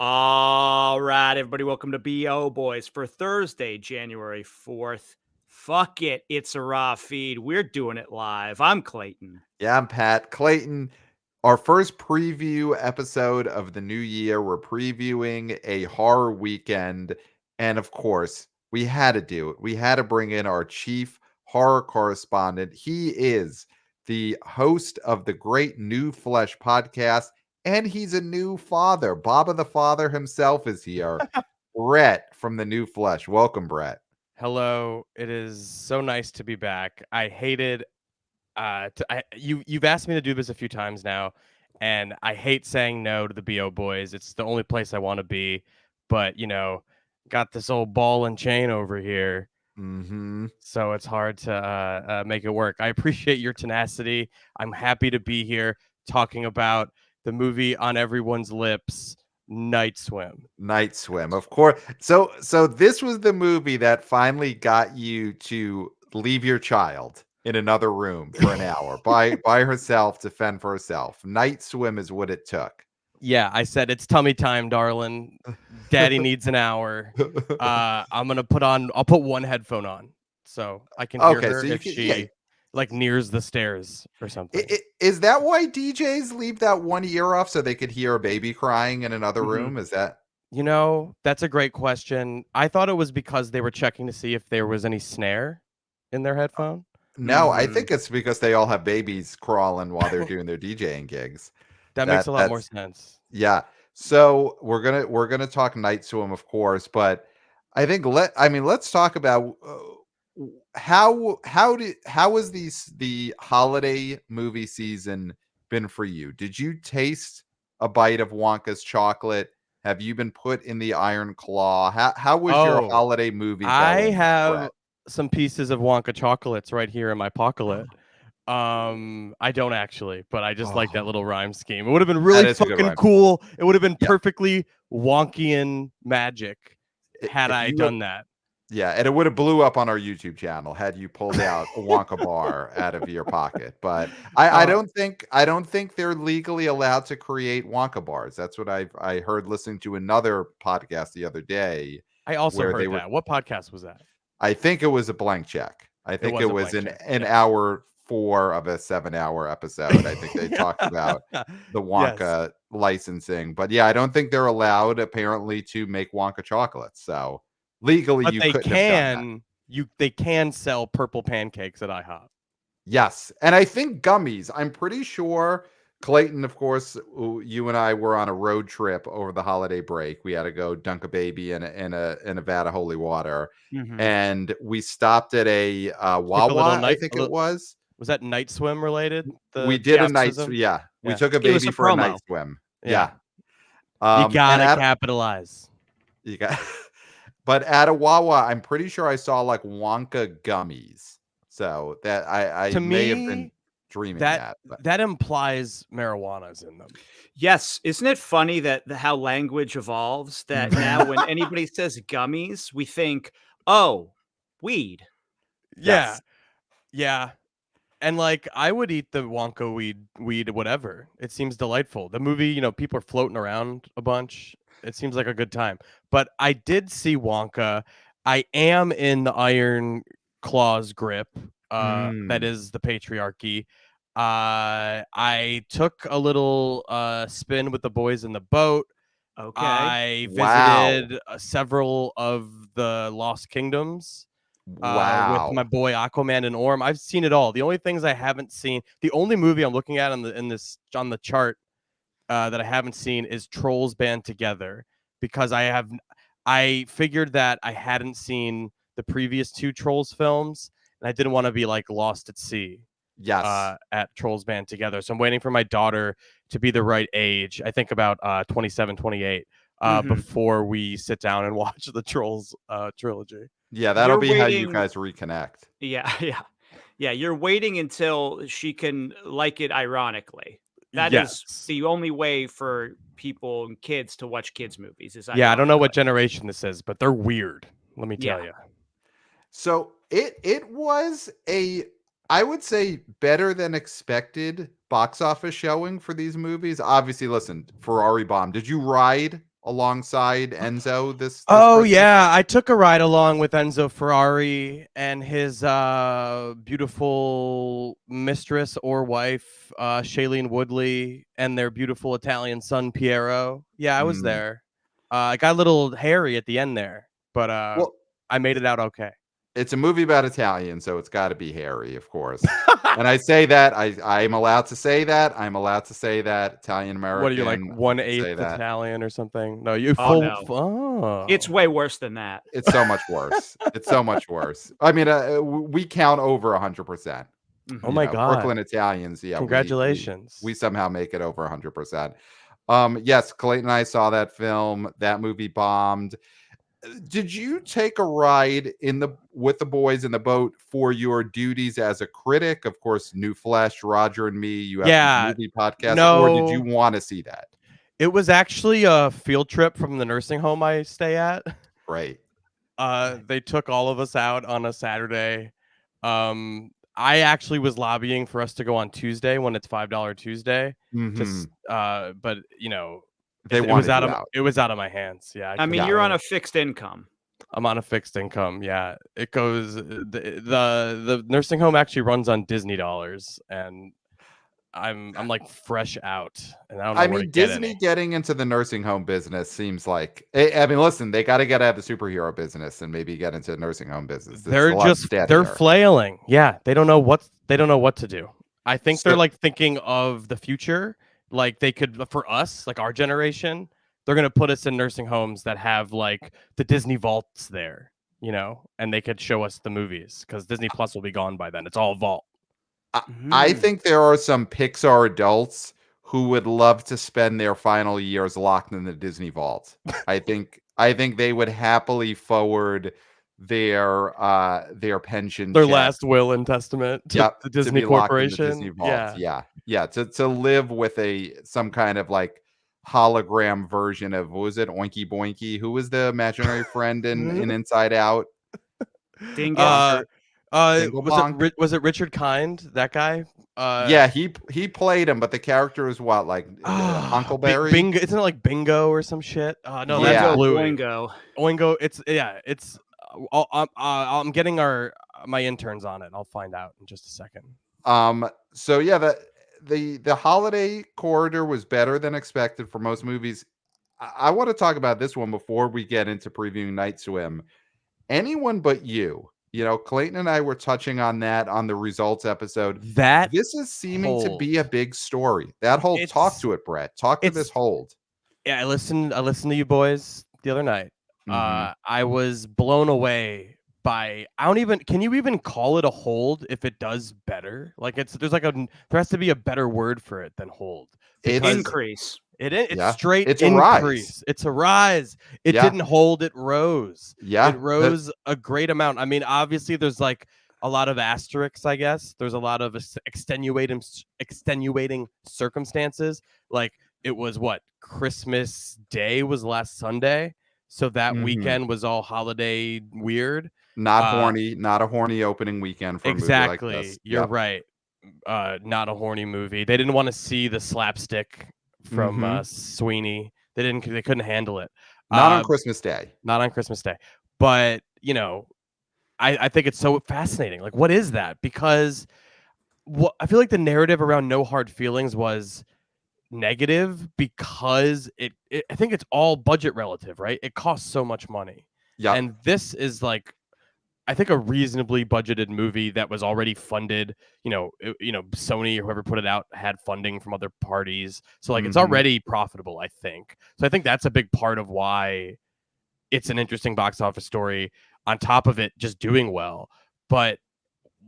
All right, everybody, welcome to BO Boys for Thursday, January 4th. Fuck it, it's a raw feed. We're doing it live. I'm Clayton. Yeah, I'm Pat. Clayton, our first preview episode of the new year. We're previewing a horror weekend. And of course, we had to do it. We had to bring in our chief horror correspondent. He is the host of the great New Flesh podcast, and he's a new father. Baba the father himself is here. Brett from the New Flesh. Welcome, Brett. Hello, it is so nice to be back. I hated you've asked me to do this a few times now, and I hate saying no to the BO boys. It's the only place I want to be, but got this old ball and chain over here. Mm-hmm. So it's hard to make it work. I appreciate your tenacity. I'm happy to be here talking about the movie on everyone's lips, Night Swim. Night Swim, of course. So this was the movie that finally got you to leave your child in another room for an hour by herself to fend for herself. Night Swim is what it took. Yeah, I said it's tummy time, darling. Daddy needs an hour. I'll put one headphone on so I can hear Okay, her so you if can, she like nears the stairs or something. Is that why DJs leave that one ear off so they could hear a baby crying in another room? Is that That's a great question. I thought it was because they were checking to see if there was any snare in their headphone. No, I think it's because they all have babies crawling while they're doing their DJing gigs. That makes a lot more sense. Yeah. So we're gonna talk Night Swim, of course, but I think let's talk about how has the holiday movie season been for you? Did you taste a bite of Wonka's chocolate? Have you been put in the iron claw? How was your Oh, holiday movie I going, have Brett? some pieces of Wonka chocolates right here in my pocket. I don't actually, but I just like that Oh, little rhyme scheme. It would have been that really is a good fucking rhyme. cool. It would have been Yeah. perfectly Wonkian magic had If I you would, done that. yeah, and it would have blew up on our YouTube channel had you pulled out a Wonka bar out of your pocket. But Uh, I don't think they're legally allowed to create Wonka bars. That's what I heard listening to another podcast the other day I also where they heard were. that. What podcast was that? I think it was a blank check. I It think it was a was blank an check. an Yes. hour four of a 7 hour episode. I think they talked about the Yes. Wonka licensing, but yeah, I don't think they're allowed apparently to make Wonka chocolates. So legally, But you couldn't have done that. they can sell purple pancakes at IHOP. Yes, and I think gummies. I'm pretty sure Clayton, of course, you and I were on a road trip over the holiday break. We had to go dunk a baby in a vat of holy water, and we stopped at a Took a little Wawa, I think it was. was that Night Swim related? We The did a night ostracism? yeah, we Yeah. took a Give us baby a for a night promo. swim. Yeah. Yeah. You And gotta capitalize. you got but at a Wawa, I'm pretty sure I saw like Wonka gummies. So that I To may have been me, dreaming that that, but that implies marijuana's in them. Yes, isn't it funny that how language evolves? That now when anybody says gummies, we think, oh, weed. Yeah. yes. Yeah. And like I would eat the Wonka weed, whatever. It seems delightful. The movie, people are floating around a bunch. It seems like a good time. But I did see Wonka. I am in the Iron Claw's grip. That Mm. is the patriarchy. I took a little spin with the boys in the boat. Okay. I Wow. visited several of the Lost Kingdoms with my Wow. boy Aquaman and Orm. I've seen it all. The only things I haven't seen, the only movie I'm looking at on the chart that I haven't seen is Trolls Band Together because I figured that I hadn't seen the previous two Trolls films and I didn't want to be like lost at sea Yes. at Trolls Band Together. So I'm waiting for my daughter to be the right age. I think about 27, 28 before we sit down and watch the Trolls trilogy. Yeah, that'll You're be how you waiting. guys reconnect. Yeah, yeah. Yeah, you're waiting until she can like it ironically. That is Yes. the only way for people and kids to watch kids movies is Yeah, I don't know what ironically. generation this is, but they're weird. Let me Yeah. tell you. So it was a, I would say, better than expected box office showing for these movies. Obviously, listen, Ferrari bomb. Did you ride alongside Enzo this Oh Christmas? yeah, I took a ride along with Enzo Ferrari and his beautiful mistress or wife, Shailene Woodley, and their beautiful Italian son Piero. Yeah, I was Mm. there. I got a little hairy at the end there, but Well, I made it out okay. it's a movie about Italians, so it's got to be hairy, of course. And I say that I'm allowed to say that. I'm allowed to say that Italian What are you, like American. I can say 1/8 that. Italian or something? No, you Oh, full. no. Oh, It's way worse than that. It's so much worse. It's so much worse. I mean, we count over 100%. oh Mhm. my god! Brooklyn Italians. Yeah, we Congratulations. somehow make it over 100%. Yes, Clayton and I saw that film. That movie bombed. Did you take a ride with the boys in the boat for your duties as a critic? Of course, New Flesh, Roger and me, you have these Yeah, movie podcasts, or did you no. want to see that? It was actually a field trip from the nursing home I stay at. Great. They took all of us out on a Saturday. I actually was lobbying for us to go on Tuesday when it's $5 Tuesday. Hmm. But you know, They it was wanted out you of out. it was out of my hands. Yeah, I I mean, couldn't Yeah. you're do on it. a fixed income. I'm on a fixed income. Yeah, it goes. The nursing home actually runs on Disney dollars, and I'm like fresh out, and I don't know I where to mean, get Disney any. getting into the nursing home business seems like, I mean, listen, they got to get out of the superhero business and maybe get into the nursing home business. It's a lot They're steadier. flailing. Yeah, they don't know what to do. I think they're So, like thinking of the future. Like they could, for us, like our generation, they're gonna put us in nursing homes that have like the Disney vaults there, and they could show us the movies because Disney Plus will be gone by then. It's all vault. I Mhm. think there are some Pixar adults who would love to spend their final years locked in the Disney vault. I think they would happily forward their pension Their check. last will and testament to Yep, the to Disney be locked in the Disney Corporation. vault. Yeah. Yeah. Yeah, to live with some kind of like hologram version of, what was it, Oinky Boinky? Who was the imaginary friend in Inside Out? Dingus. uh, Bonker, Dingle Bonk? was it Richard Kind? That guy? Yeah, he played him, but the character is what, like, Huckleberry? Bingo, isn't it like Bingo or some shit? No, that's Yeah. Oingo Bluey. Boingo. Oingo. It's. I'm getting my interns on it. I'll find out in just a second. So yeah, the holiday corridor was better than expected for most movies. I want to talk about this one before we get into previewing Night Swim. Anyone But You. Clayton and I were touching on that on the results episode. That This is seeming to hold. be a big story. That hold, talk It's to it, Brett. Talk to this it's hold. yeah. I listened to you boys the other night. Hmm. I was blown away by. I don't even. Can you even call it a hold if it does better? Like there has to be a better word for it than hold It's because Increase. it's yeah, straight it's a rise. increase. It's a rise. It Yeah, didn't hold. It rose. It yeah. rose a great amount. I mean, obviously, there's like a lot of asterisks. I guess there's a lot of extenuating circumstances. Like it was what Christmas Day was last Sunday, so that Hmm. weekend was all holiday weird. Not Uh, horny, not a horny opening weekend for a movie like this. exactly. You're Yep. right. Not a horny movie. They didn't want to see the slapstick from Hmm. Sweeney. They couldn't handle it. Not on Uh, Christmas Day. not on Christmas Day. But I think it's so fascinating. Like, what is that? Because I feel like the narrative around No Hard Feelings was negative because I think it's all budget relative, right? It costs so much money, Yep. and this is like I think a reasonably budgeted movie that was already funded. Sony or whoever put it out had funding from other parties, so like it's Hmm. already profitable. I think so. I think that's a big part of why it's an interesting box office story. On top of it, just doing well. But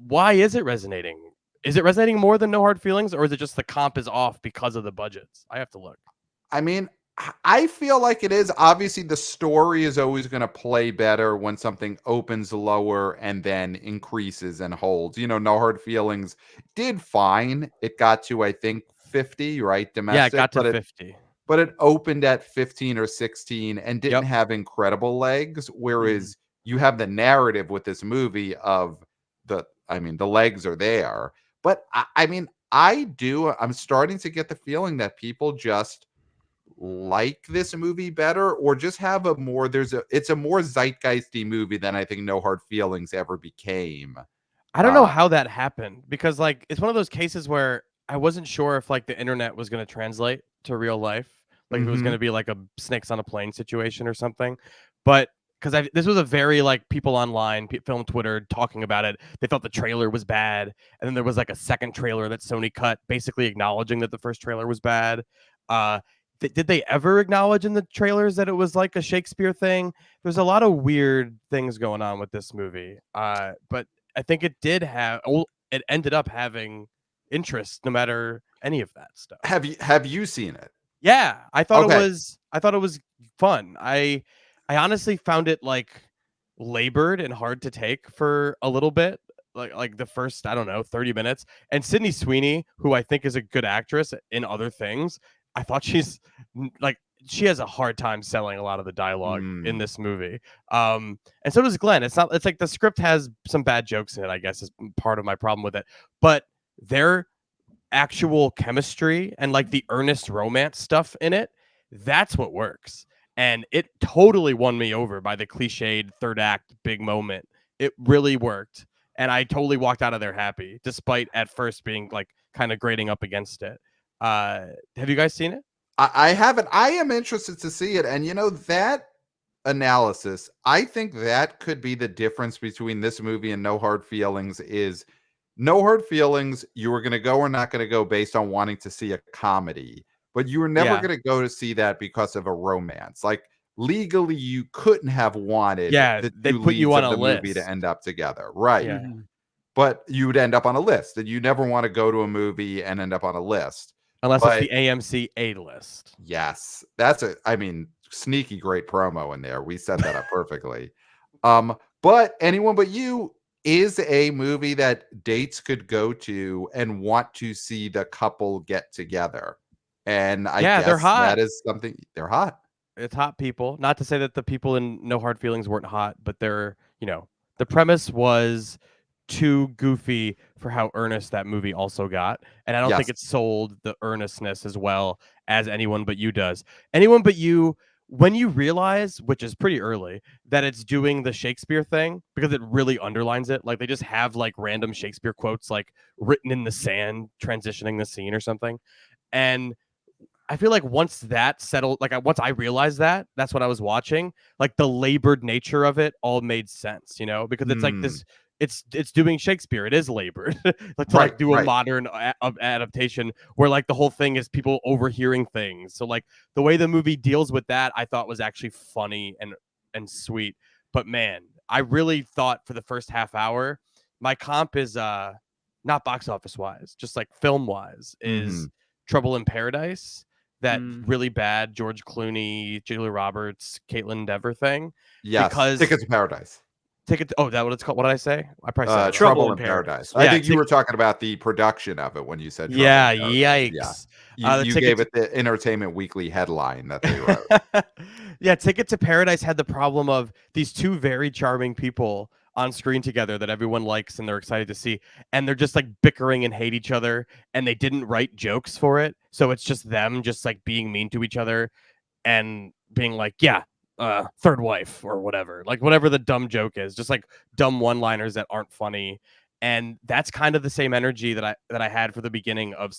why is it resonating? Is it resonating more than No Hard Feelings, or is it just the comp is off because of the budgets? I have to look. I mean, I feel like it is. Obviously, the story is always going to play better when something opens lower and then increases and holds. No Hard Feelings did fine. It got to, I think, 50, right? Yeah, it Domestic, got to 50. but it opened at 15 or 16 and didn't Yep. have incredible legs. Mhm. Whereas you have the narrative with this movie of the legs are there. But I'm starting to get the feeling that people just like this movie better, or just have a more it's a more zeitgeisty movie than I think No Hard Feelings ever became. I don't know how that happened, because like it's one of those cases where I wasn't sure if like the internet was going to translate to real life, like if it was going to be like a snakes on a plane situation or something. But because this was a very like people online, film Twitter talking about it. They thought the trailer was bad, and then there was like a second trailer that Sony cut, basically acknowledging that the first trailer was bad. Did they ever acknowledge in the trailers that it was like a Shakespeare thing? There's a lot of weird things going on with this movie. But I think it did have. It ended up having interest, no matter any of that stuff. Have you seen it? Yeah, I thought it was fun. I honestly found it like labored and hard to take for a little bit. Like the first, I don't know, 30 minutes. And Sydney Sweeney, who I think is a good actress in other things, I thought like she has a hard time selling a lot of the dialogue in this movie. And so does Glenn. It's like the script has some bad jokes in it, I guess, is part of my problem with it. But their actual chemistry and like the earnest romance stuff in it, that's what works. And it totally won me over by the cliched third act big moment. It really worked. And I totally walked out of there happy, despite at first being like kind of grading up against it. Have you guys seen it? I haven't. I am interested to see it. And that analysis, I think that could be the difference between this movie and No Hard Feelings. Is No Hard Feelings, you were going to go or not going to go based on wanting to see a comedy, but you were never going to go to see that because of a romance. Like legally, you couldn't have wanted the they two put you leads on of the a movie to list. end up together, right? Yeah. But you would end up on a list, and you never want to go to a movie and end up on a list. Unless it's the AMC A list. Yes, that's sneaky great promo in there. We set that up perfectly. But Anyone But You is a movie that dates could go to and want to see the couple get together. And I guess they're hot. that is something. They're hot. It's hot people. Not to say that the people in No Hard Feelings weren't hot, but they're, the premise was too goofy for how earnest that movie also got. And I don't think it sold the earnestness as well as Anyone But You does. Anyone But You, when you realize, which is pretty early, that it's doing the Shakespeare thing, because it really underlines it. Like they just have like random Shakespeare quotes like written in the sand, transitioning the scene or something. And I feel like once that settled, like once I realized that, that's what I was watching. Like the labored nature of it all made sense, because it's like this. It's doing Shakespeare. It is labored, like do a modern adaptation where like the whole thing is people overhearing things. So like the way the movie deals with that, I thought was actually funny and sweet. But man, I really thought for the first half hour, my comp is not box office wise, just like film wise, is Trouble in Paradise. That really bad George Clooney, Julia Roberts, Caitlin Dever thing. Yes, because Tickets to Paradise. Oh, that what it's called? What did I say? I probably said Trouble in Paradise. I think you were talking about the production of it when you said Trouble in Paradise. Yikes. Yeah. You gave it the Entertainment Weekly headline that they wrote. Yeah, Ticket to Paradise had the problem of these two very charming people on screen together that everyone likes and they're excited to see, and they're just like bickering and hate each other, and they didn't write jokes for it, so it's just them just like being mean to each other and being like, third wife or whatever, like whatever the dumb joke is, just like dumb one-liners that aren't funny. And that's kind of the same energy that I had for the beginning of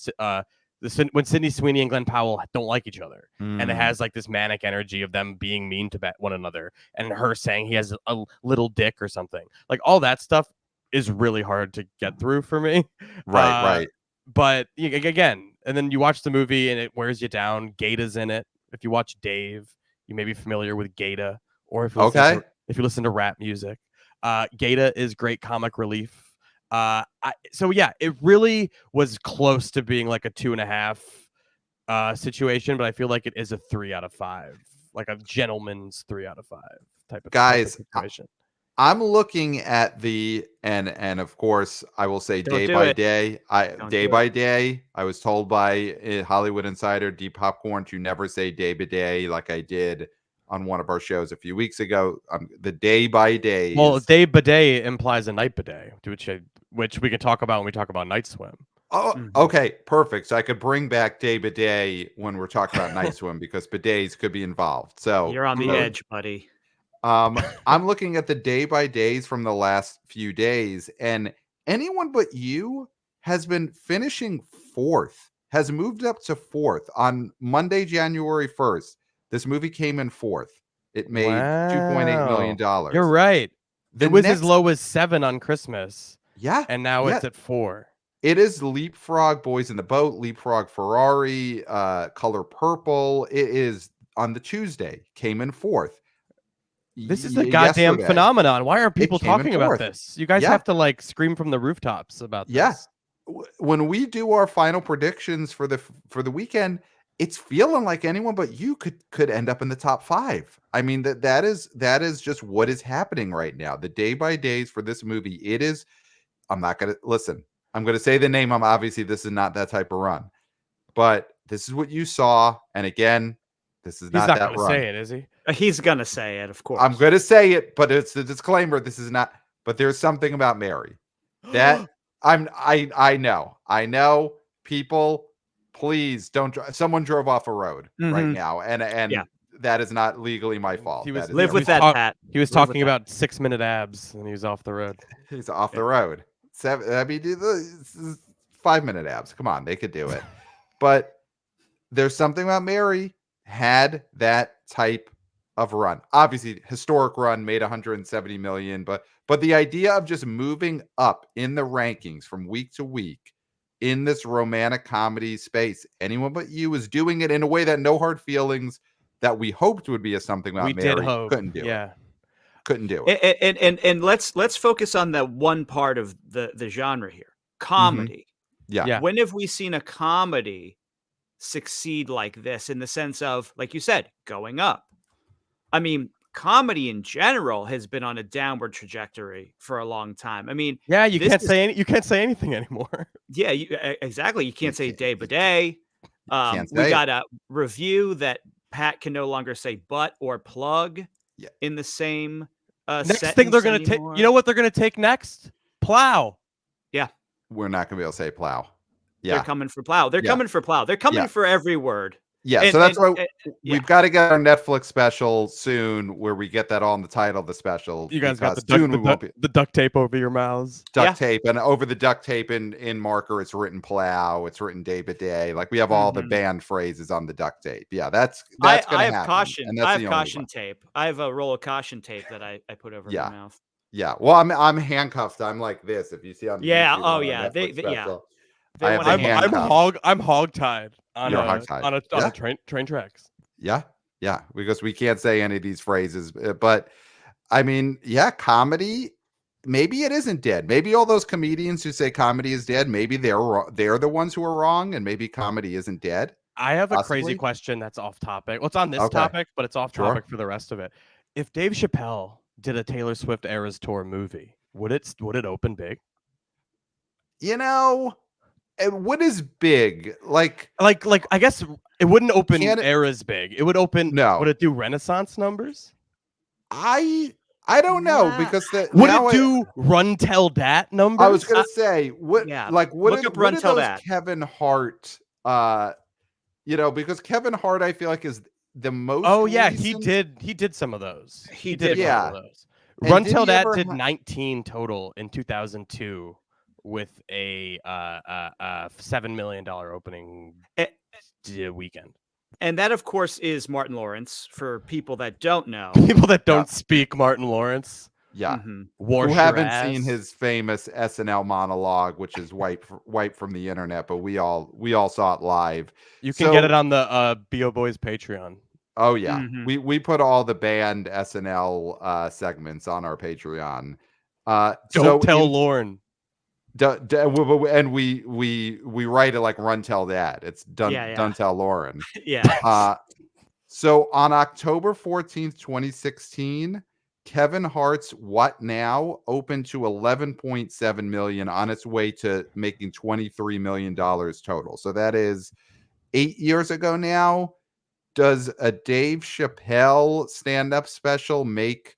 when Sydney Sweeney and Glenn Powell don't like each other, and it has like this manic energy of them being mean to one another, and her saying he has a little dick or something. Like all that stuff is really hard to get through for me. Right. But again, and then you watch the movie and it wears you down. Gata's in it. If you watch Dave, you may be familiar with Gata, or if you listen to rap music, Gata is great comic relief. It really was close to being like a 2.5 situation, but I feel like it is a 3 out of 5, like a gentleman's 3 out of 5 type of situation. I'm looking at and of course I will say Day by Day. I was told by Hollywood Insider Deep Popcorn to never say Day by Day like I did on one of our shows a few weeks ago. The Day by Day. Well, Day by Day implies a night by day, which we can talk about when we talk about Night Swim. Oh, Mhm. okay, perfect. So I could bring back Day Bidet when we're talking about Night Swim because bidets could be involved. So You're on the edge, buddy. I'm looking at the day by days from the last few days, and anyone but you has been finishing fourth, has moved up to fourth on Monday, January 1st. This movie came in fourth. It made $2.8 million. Wow. You're right. The It was as next, low as 7 on Christmas, yeah, and now yeah, it's at 4. it is Leapfrog, Boys in the Boat, Leapfrog Ferrari, Color Purple. It is on the Tuesday, came in fourth. This is a goddamn Yesterday, phenomenon. Why aren't it people came in talking about fourth. this? You guys Yeah. have to like scream from the rooftops about Yeah. this. When we do our final predictions for the weekend, it's feeling like anyone but you could end up in the top 5. I mean that is just what is happening right now. The day by days for this movie, it is. I'm not gonna listen. I'm gonna say the name. Obviously this is not that type of run, but this is what you saw. And again, this is He's not not that going to run. say it, is he? He's gonna say it, of course. I'm gonna say it, but it's the disclaimer. This is not. But there's something about Mary that I know people, please don't someone drove off a road right Mhm. now and Yeah. that is not legally my fault. He was, That is Live not with my that, fault. Pat. He was Live with talking that. about 6-minute abs, and he was off the road. He's off the road. I mean, this is 5-minute abs. Come on, they could do it. But there's something about Mary had that type of run. Obviously, historic run, made 170 million, but the idea of just moving up in the rankings from week to week in this romantic comedy space, anyone but you is doing it in a way that No Hard Feelings, that we hoped would be a something about We Mary, did hope. couldn't do it. Yeah. Couldn't do it. And let's focus on that one part of the genre here. Comedy. Yeah. Yeah. When have we seen a comedy succeed like this in the sense of, like you said, going up? I mean, comedy in general has been on a downward trajectory for a long time. I mean, Yeah, you this can't is- say anything anymore. yeah, exactly. You can't say day by day. Can't We say got a review that Pat can no longer say but or plug Yeah. in the same Next sentence thing they're going to take, anymore. you know what they're going to take next? Plow. We're not gonna be able to say plow. They're Yeah. coming for plow. They're Yeah. coming for plow. They're coming Yeah. for every word. Yeah, And- so that's and- why and- we've got to get our Netflix special soon, where we get that all in the title of the special. You guys got because the soon we won't be the duct tape over your mouths. duct tape, and over the duct tape in marker, it's written plow, it's written day by day. Like we have all the Mhm. banned phrases on the duct tape. Yeah, that's I gonna have happen. caution. And that's I have the only caution one. tape. I have a roll of caution tape that I put over Yeah. my mouth. Yeah, well, I'm handcuffed. I'm like this. If you see on Yeah, YouTube, oh, on our yeah, Netflix special, They I have wanna the handcuff handcuff. I'm hogtied on You're a hogtied. on a Yeah. train tracks. Yeah, because we can't say any of these phrases. But I mean, yeah, comedy. Maybe it isn't dead. Maybe all those comedians who say comedy is dead, maybe they're the ones who are wrong, and maybe comedy isn't dead. I have a Possibly. crazy question that's off topic. Well, it's on this Okay. topic, but it's off Sure. topic for the rest of it. If Dave Chappelle did a Taylor Swift Eras Tour movie, would it open big? You know, what is big? Like Like I guess it wouldn't open Can it- Eras big. It would open. No. Would it do Renaissance numbers? I don't know, Nah. because Would now it do Run Tell Dat numbers? I was gonna say what yeah, like what look did, up Run what did Tell those That. Kevin Hart because Kevin Hart I feel like is the most Oh yeah, recent. he did some of those. He did a did, couple of those. And Run did Tell he Dat ever did ha- 19 total in 2002 with a $7 million opening Eh, weekend. And that, of course, is Martin Lawrence. For people that don't know, People that don't speak Martin Lawrence, Yeah. Mhm. wash Who your haven't ass. seen his famous SNL monologue, which is wiped from the internet, but we all saw it live. You can get So- it on the BO Boys Patreon. Oh yeah, Mhm. we put all the banned SNL segments on our Patreon. Don't tell Lorne. And we write it like Run Tell That. It's done. Yeah. Don't tell Lauren. Yeah. So on October 14th, 2016, Kevin Hart's What Now opened to 11.7 million, on its way to making $23 million total. So that is 8 years ago now. Does a Dave Chappelle stand-up special make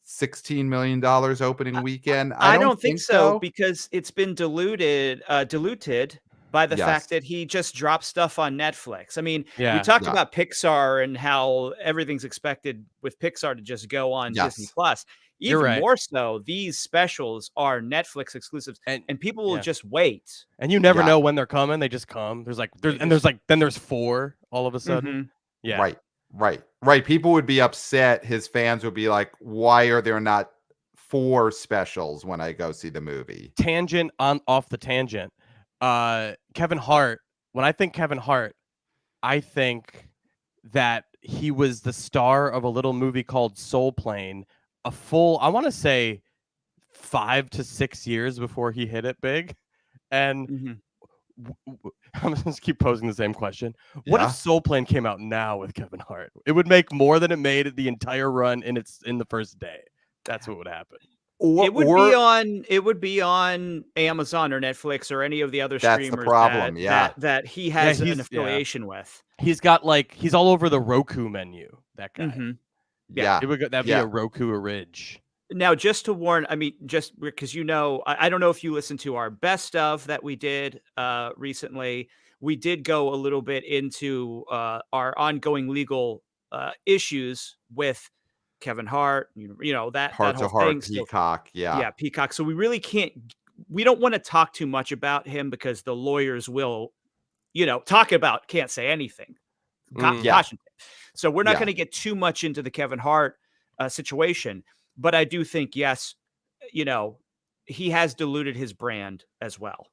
$16 million opening weekend? I don't think so, because it's been diluted by the fact Yes. that he just dropped stuff on Netflix. I mean, we Yeah. talked Yeah. about Pixar and how everything's expected with Pixar to just go on Disney Yes. Plus. You're Even right. more so, these specials are Netflix exclusives, And and people will yeah. just wait. And you never Yeah. know when they're coming. They just come. There's like They there's just like then there's 4 all of a sudden. Mhm. Yeah. Right. Right. Right. People would be upset. His fans would be like, why are there not 4 specials when I go see the movie? Tangent on off the tangent. Kevin Hart. When I think Kevin Hart, I think that he was the star of a little movie called Soul Plane, a full, I want to say 5 to 6 years before he hit it big. And Mhm. I'm just gonna keep posing the same question. What if Yeah. Soul Plane came out now with Kevin Hart? It would make more than it made the entire run in the first day. That's what would happen. Or, It would be on Amazon or Netflix or any of the other that's the streamers problem. Yeah. that he Yeah, has an affiliation with. He's got like he's all over the Roku menu. That guy. Mhm. Yeah. It would that'd be Yeah. a Roku Ridge. Now, just to warn, I mean, just because I don't know if you listened to our best of that we did recently. We did go a little bit into our ongoing legal issues with Kevin Hart, that Heart to whole heart thing. So Peacock. Yeah. yeah, Peacock. So we really can't. We don't want to talk too much about him because the lawyers will, talk about can't say anything. Yeah. Caution. So we're not Yeah. going to get too much into the Kevin Hart situation, but I do think yes, he has diluted his brand as well.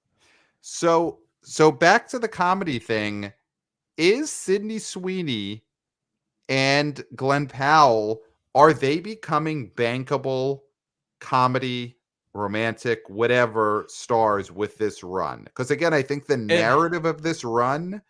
So back to the comedy thing. Is Sydney Sweeney and Glenn Powell, are they becoming bankable comedy, romantic, whatever stars with this run? Because again, I think the narrative of this run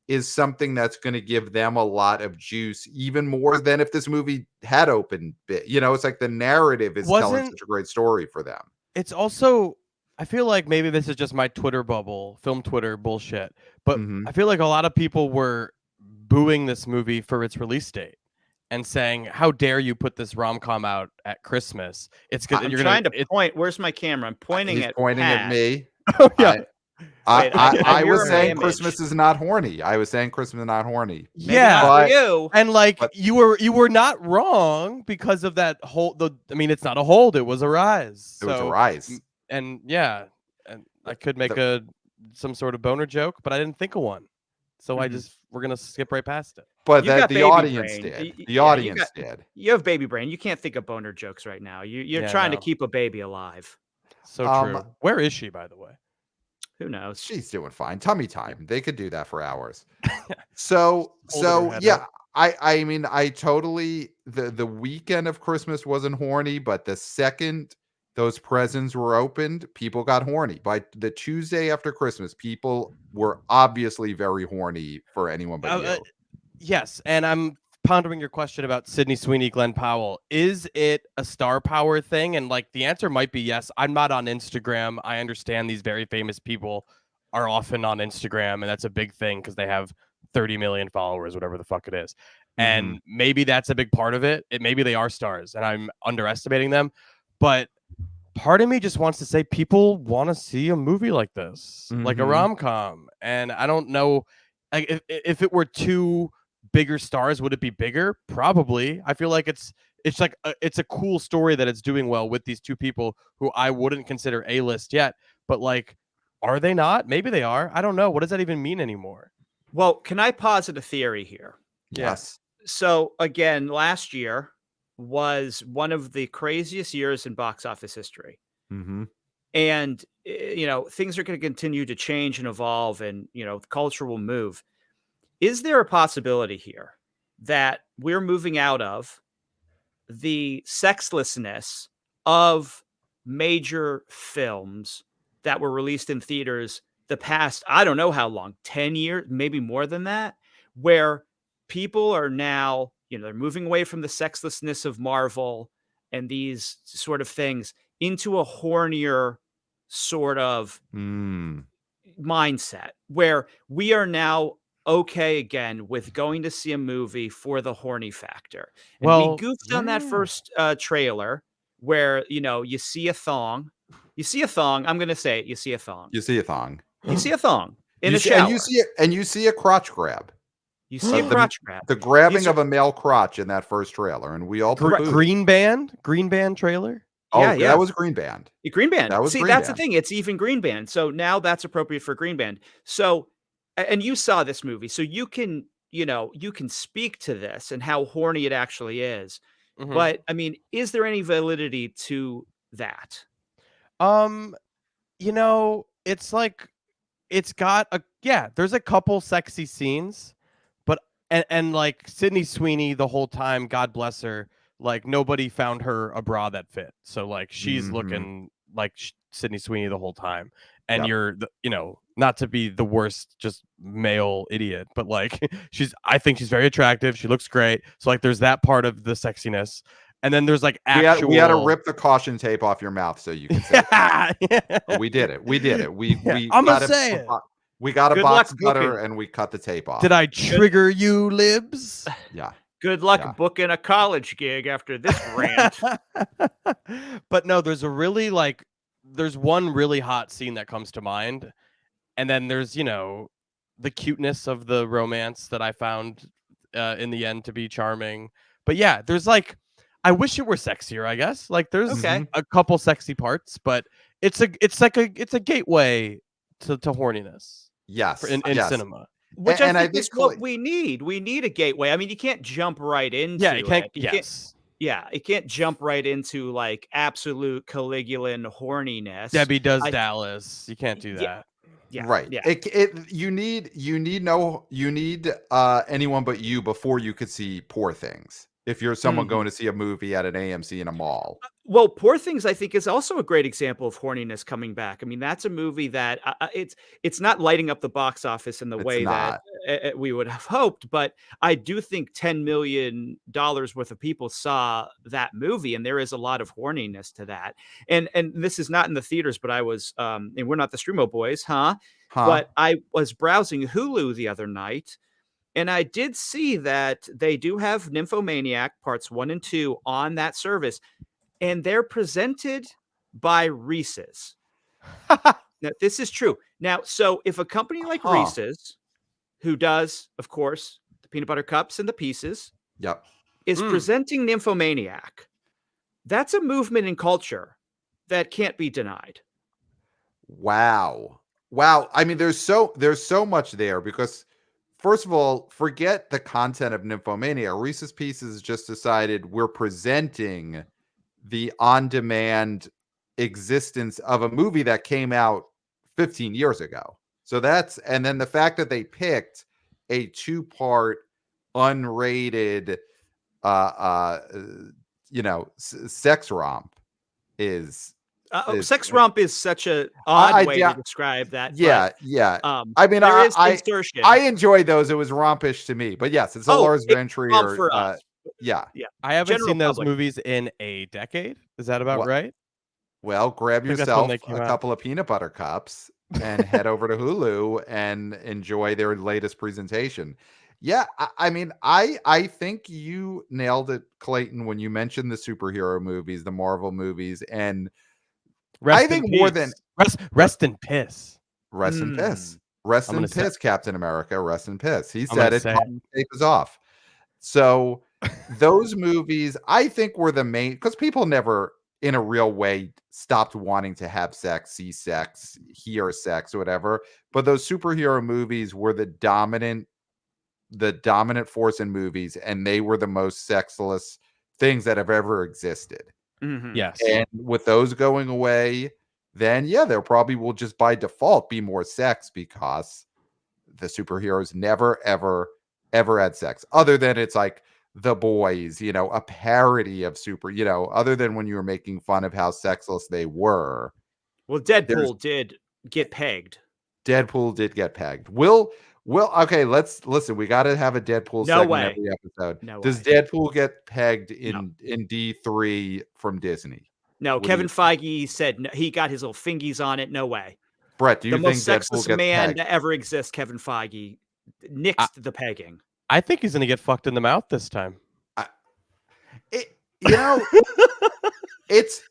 is something that's going to give them a lot of juice, even more than if this movie had opened bit. It's like the narrative is telling such a great story for them. It's also, I feel like maybe this is just my Twitter bubble, film Twitter bullshit, but I feel like a lot of people were booing this movie for its release date and saying, "How dare you put this rom-com out at Christmas?" It's good. I'm trying to point. Where's my camera? I'm pointing He's at pointing at Pat. me. Oh yeah. I mirror was my saying image. Christmas is not horny. I was saying Christmas is not horny. Maybe not for you. And you were not wrong because of that hold. I mean, it's not a hold; it was a rise. It was a rise. And yeah, and I could make some sort of boner joke, but I didn't think of one. So we're gonna skip right past it. But You got the baby audience brain. did. The audience did. You have baby brain. You can't think of boner jokes right now. You're trying to keep a baby alive. So true. Where is she, by the way? Who knows? She's doing fine. Tummy time. They could do that for hours. So head yeah, I mean, I totally the weekend of Christmas wasn't horny, but the second those presents were opened, people got horny. By the Tuesday after Christmas, people were obviously very horny for anyone but you. Yes, and I'm pondering your question about Sydney Sweeney, Glenn Powell. Is it a star power thing? And the answer might be yes. I'm not on Instagram. I understand these very famous people are often on Instagram, and that's a big thing because they have 30 million followers, whatever the fuck it is. And maybe that's a big part of it. Maybe they are stars, and I'm underestimating them. But part of me just wants to say people want to see a movie like this, like a rom-com. And I don't know, if it were two bigger stars, would it be bigger? Probably. I feel like it's a cool story that it's doing well with these two people who I wouldn't consider A-list yet, but are they not? Maybe they are. I don't know. What does that even mean anymore? Well, can I posit a theory here? Yes. So again, last year was one of the craziest years in box office history. And things are going to continue to change and evolve, and the culture will move. Is there a possibility here that we're moving out of the sexlessness of major films that were released in theaters the past, I don't know how long, 10 years, maybe more than that, where people are now, they're moving away from the sexlessness of Marvel and these sort of things into a hornier sort of mindset where we are now okay again with going to see a movie for the horny factor. And we goofed on that first trailer where, you see a thong. You see a thong. I'm going to say it. You see a thong. You see a thong. You see a thong. in a see, shower. and you see a crotch grab. You see a crotch grab. The grabbing These are- of a male crotch in that first trailer, and we all poo-pooed. Green Band trailer. Oh, Yeah. that was Green Band. Green Band. That was See, Green that's Band. the thing. It's even Green Band. So now that's appropriate for Green Band. So, and you saw this movie, so you can speak to this and how horny it actually is. Mhm. But I mean, is there any validity to that? It's like it's got there's a couple sexy scenes, but and like Sydney Sweeney the whole time, God bless her, like nobody found her a bra that fit. So like she's looking like Sydney Sweeney the whole time. And you're not to be the worst just male idiot, but like I think she's very attractive. She looks great. So like there's that part of the sexiness. And then there's like actual. We had to rip the caution tape off your mouth so you can say that. We did it. I'm gonna say it. We got a Good box luck cutter booking. and we cut the tape off. Did I trigger you, libs? Yeah. Good luck booking a college gig after this rant. But no, there's one really hot scene that comes to mind. And then there's, the cuteness of the romance that I found in the end to be charming. But yeah, there's like, I wish it were sexier, I guess. Like there's a couple sexy parts, but it's a gateway to horniness. Yes. In cinema. Which I think is what we need. We need a gateway. I mean, you can't jump right into it. It can't jump right into like absolute Caligulan horniness. Debbie Does Dallas. You can't do that. Yeah. Right. Yeah. You need Anyone But You before you could see Poor Things. If you're someone going to see a movie at an AMC in a mall. Well, Poor Things, I think, is also a great example of horniness coming back. I mean, that's a movie that it's not lighting up the box office in the way that we would have hoped, but I do think $10 million worth of people saw that movie, and there is a lot of horniness to that. And this is not in the theaters, but I was, and we're not the Streamo boys, but I was browsing Hulu the other night. And I did see that they do have Nymphomaniac parts 1 and 2 on that service, and they're presented by Reese's. Now, this is true. Now, so if a company like Reese's, who does, of course, the peanut butter cups and the pieces, is presenting Nymphomaniac, that's a movement in culture that can't be denied. Wow. I mean, there's so much there because. First of all, forget the content of Nymphomania. Reese's Pieces just decided we're presenting the on-demand existence of a movie that came out 15 years ago. So and then the fact that they picked a 2-part unrated, sex romp is. Sex romp is such a odd way to describe that. Yeah. I mean, there is insertion. I enjoyed those. It was rompish to me, but yes, it's a Lars von Trier. For us. Yeah. I haven't seen those movies in a decade. Is that about right? Well, grab yourself a couple of peanut butter cups and head over to Hulu and enjoy their latest presentation. Yeah, I mean, I think you nailed it, Clayton, when you mentioned the superhero movies, the Marvel movies, and rest in piss. Rest in piss. Rest in piss, Captain America. Rest in piss. He said it. Tape is off. So those movies, I think, were the main, because people never, in a real way, stopped wanting to have sex, see sex, hear sex, whatever. But those superhero movies were the dominant force in movies, and they were the most sexless things that have ever existed. Mm-hmm. Yes. And with those going away, then there probably will just by default be more sex because the superheroes never, ever, ever had sex. Other than it's like The Boys, a parody of other than when you were making fun of how sexless they were. Well, Deadpool did get pegged. Deadpool did get pegged. Okay, let's listen. We got to have a Deadpool segment every episode. Does Deadpool get pegged in D3 from Disney? No, Kevin Feige said he got his little fingies on it. No way. Brett, do you think most Deadpool sexless gets man pegged? to ever exist, Kevin Feige, nixed the pegging. I think he's going to get fucked in the mouth this time. It's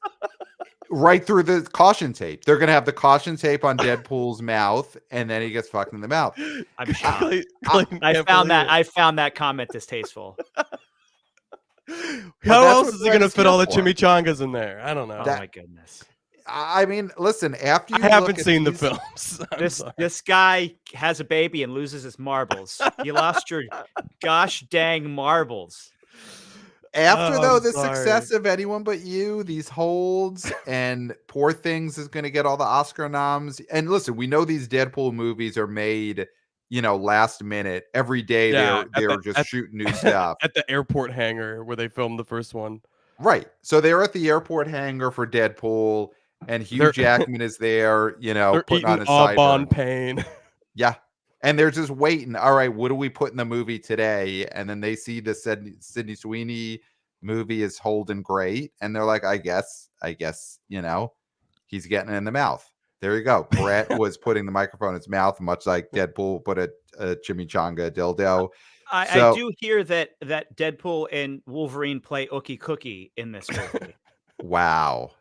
right through the caution tape. They're gonna have the caution tape on Deadpool's mouth, and then he gets fucked in the mouth. I'm shocked. Clayton I can't found believe that. I found that comment distasteful. How that's else what is he Brett gonna is fit here all the for. chimichangas in there? I don't know. Oh That- my goodness. I mean, listen. After you I look haven't at seen the these- films. I'm This sorry. this guy has a baby and loses his marbles. You lost your gosh dang marbles. After Oh, though I'm the sorry. success of Anyone But You, these holds and Poor Things is going to get all the Oscar noms. And listen, we know these Deadpool movies are made, last minute. Every day Yeah, they're just shooting new stuff. At the airport hangar where they filmed the first one. Right. So they're at the airport hangar for Deadpool, and Hugh They're- Jackman is there, They're putting on eating his Aubon sideburns. pain. Yeah. And they're just waiting. All right, what do we put in the movie today? And then they see the Sydney Sweeney movie is holding great. And they're like, I guess, he's getting it in the mouth. There you go. Brett was putting the microphone in his mouth, much like Deadpool put a chimichanga dildo. I do hear that Deadpool and Wolverine play Ookie Cookie in this movie. Wow.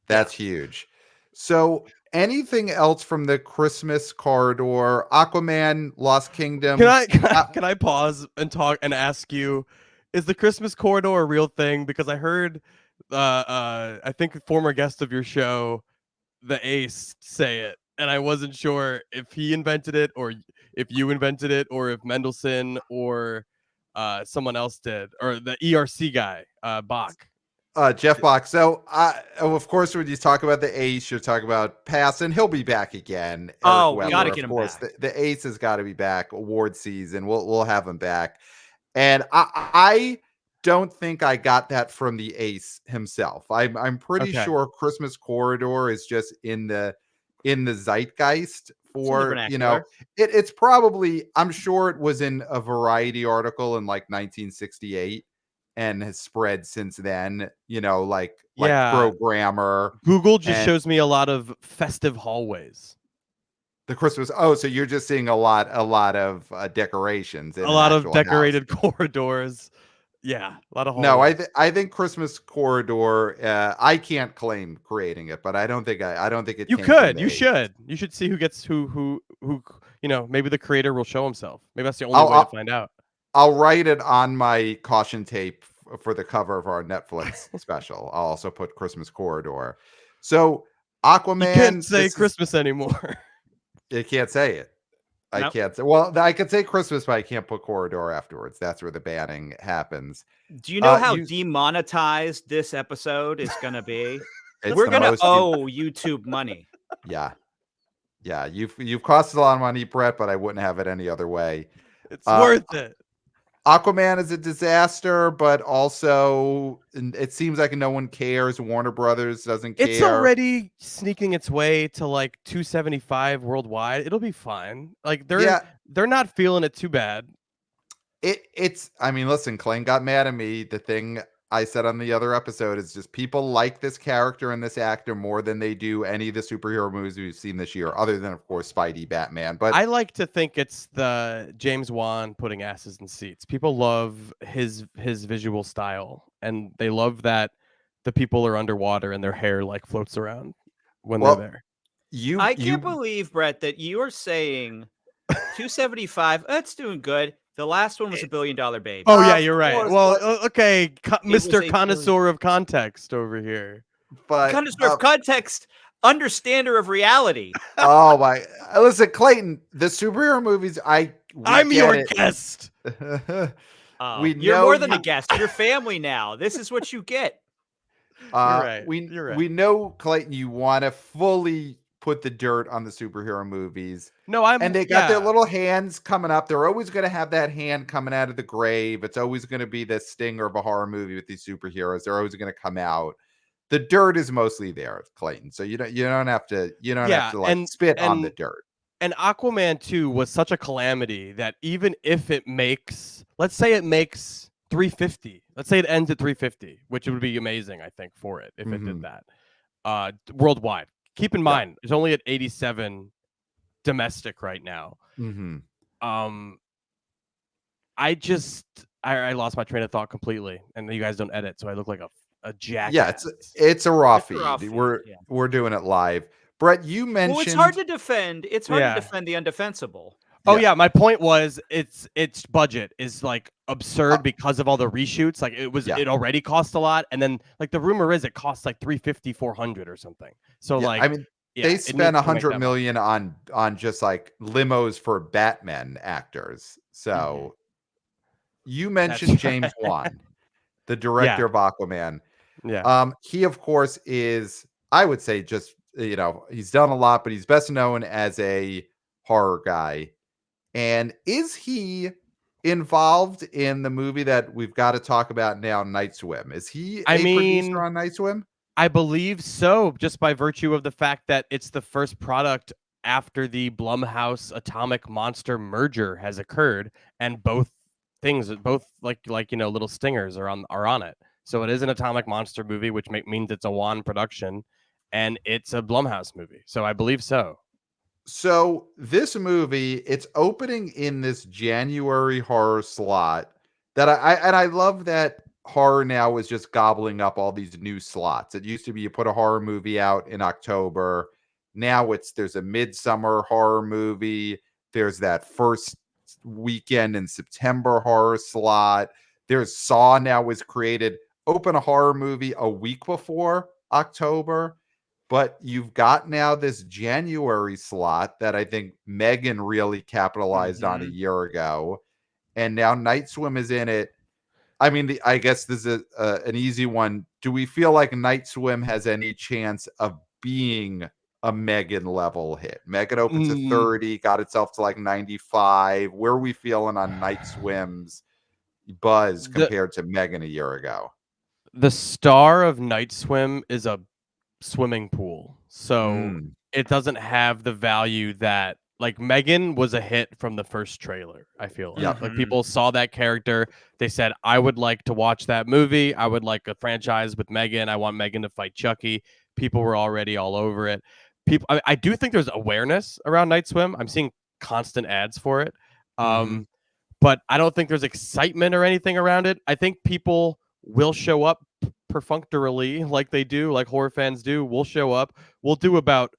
That's huge. So anything else from the Christmas corridor? Aquaman, Lost Kingdom. Can I pause and talk and ask you, is the Christmas corridor a real thing? Because I heard I think a former guest of your show, the Ace, say it, and I wasn't sure if he invented it or if you invented it or if Mendelsohn or someone else did, or the ERC guy, Bach. Jeff Bach. So, of course, when you talk about the Ace, you're talking about Pass, and he'll be back again. Oh, Eric we gotta Weller, get of him course. back. The Ace has got to be back. Award season. We'll have him back. And I don't think I got that from the Ace himself. I'm pretty sure Christmas Corridor is just in the zeitgeist for it's probably, I'm sure it was in a Variety article in like 1968 and has spread since then, like programmer. Google just shows me a lot of festive hallways. The Christmas. Oh, so you're just seeing a lot of decorations. A lot of decorated corridors. Yeah, a lot of hallways. No, I think Christmas Corridor. I can't claim creating it, but I don't think it. You could. You should. You should see who gets who. Maybe the creator will show himself. Maybe that's the only way to find out. I'll write it on my caution tape for the cover of our Netflix special. I'll also put Christmas Corridor. So Aquaman. You can't say Christmas anymore. You can't say it. I can't say. Well, I could say Christmas, but I can't put Corridor afterwards. That's where the banning happens. Do you know how demonetized this episode is going to be? We're going to owe YouTube money. Yeah. You've cost a lot of money, Brett, but I wouldn't have it any other way. It's worth it. Aquaman is a disaster, but also it seems like no one cares. Warner Brothers doesn't care. It's already sneaking its way to like 275 worldwide. It'll be fine. Like they're not feeling it too bad. I mean, listen, Clayton got mad at me. The thing I said on the other episode is just people like this character and this actor more than they do any of the superhero movies we've seen this year, other than, of course, Spidey, Batman. But I like to think it's the James Wan putting asses in seats. People love his visual style, and they love that the people are underwater and their hair like floats around when they're there. I can't believe, Brett, that you are saying 275. That's doing good. The last one was $1 billion baby. Oh yeah, you're right. Well, okay, Mr. Connoisseur of context over here. But connoisseur of context, understander of reality. Oh my! Listen, Clayton, the superhero movies. I'm your guest. You're more than a guest. You're family now. This is what you get. You're right. We know, Clayton, you want to fully put the dirt on the superhero movies. No, and they got their little hands coming up. They're always going to have that hand coming out of the grave. It's always going to be the stinger of a horror movie with these superheroes. They're always going to come out. The dirt is mostly there, Clayton. So you don't have to like spit on the dirt. And Aquaman 2 was such a calamity that even if it makes, let's say it makes 350, let's say it ends at 350, which would be amazing, I think, for it if it did that worldwide. Keep in mind, it's only at 87 domestic right now. I lost my train of thought completely, and you guys don't edit, so I look like a Yeah, jackass. it's a raw It's a raw feed. feed, yeah. We're doing it live. Brett, you Well, it's hard mentioned to defend. It's hard to Yeah. defend the undefensible. Oh yeah. yeah, my point was its budget is like Uh, absurd because of all the reshoots. Like yeah. it already cost a lot, and then like the rumor is it costs like 350, 400 or something. So Yeah, like I mean, yeah, they it spent needs to make 100 that much. million on just like limos for Batman actors. So you That's mentioned right. James Wan, the Yeah, director of Aquaman. yeah. He of course is, I would say, just he's done a lot, but he's best known as a horror guy. And is he involved in the movie that we've got to talk about now, Night Swim? Is he I a producer mean, on Night Swim? I believe so, just by virtue of the fact that it's the first product after the Blumhouse Atomic Monster merger has occurred, and both like little stingers are on it. So it is an Atomic Monster movie, which means it's a Wan production, and it's a Blumhouse movie. So I believe so. So this movie, it's opening in this January horror slot that I love that horror now is just gobbling up all these new slots. It used to be you put a horror movie out in October. Now there's a midsummer horror movie. There's that first weekend in September horror slot. There's Saw now was created. Open a horror movie a week before October. But you've got now this January slot that I think Megan really capitalized on a year ago, and now Night Swim is in it. I mean, I guess this is an easy one. Do we feel like Night Swim has any chance of being a Megan level hit? Megan opened to Mm, 30, got itself to like 95. Where are we feeling on Night Swim's buzz the compared to Megan a year ago? the star of Night Swim is a swimming pool. So Mm, it doesn't have the value that like Megan was a hit from the first trailer, I feel yep. like people saw that character, they said I would like to watch that movie. I would like a franchise with Megan. I want Megan to fight Chucky. People were already all over it. I do think there's awareness around Night Swim. I'm seeing constant ads for it. Mm-hmm. But I don't think there's excitement or anything around it. I think people will show up perfunctorily like they do, like horror fans do. We'll show up. We'll do about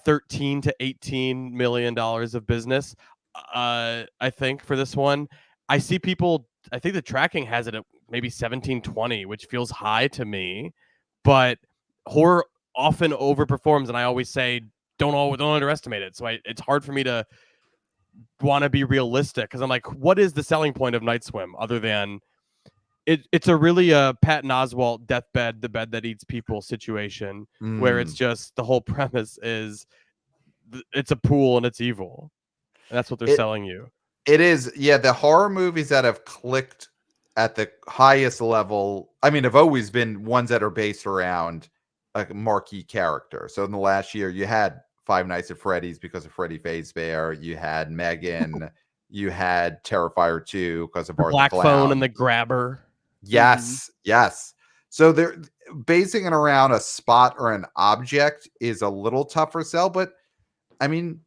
13 to 18 million dollars of business. I think for this one, I see people. I think the tracking has it at maybe 17-20, which feels high to me. But horror often overperforms, and I always say don't underestimate it. So it's hard for me to want to be realistic because I'm like, what is the selling point of Night Swim other than it's a really Patton Oswalt deathbed, the bed that eats people situation where it's just the whole premise is it's a pool and it's evil. And that's what they're It selling you. It is, yeah, the horror movies that have clicked at the highest level, I mean, have always been ones that are based around a marquee character. So in the last year, you had Five Nights at Freddy's because of Freddy Fazbear. You had Megan. You had Terrifier 2 because of The Art the black phone and Clown. the grabber. Yes, yes. So they're basing it around a spot or an object is a little tougher sell, but I mean,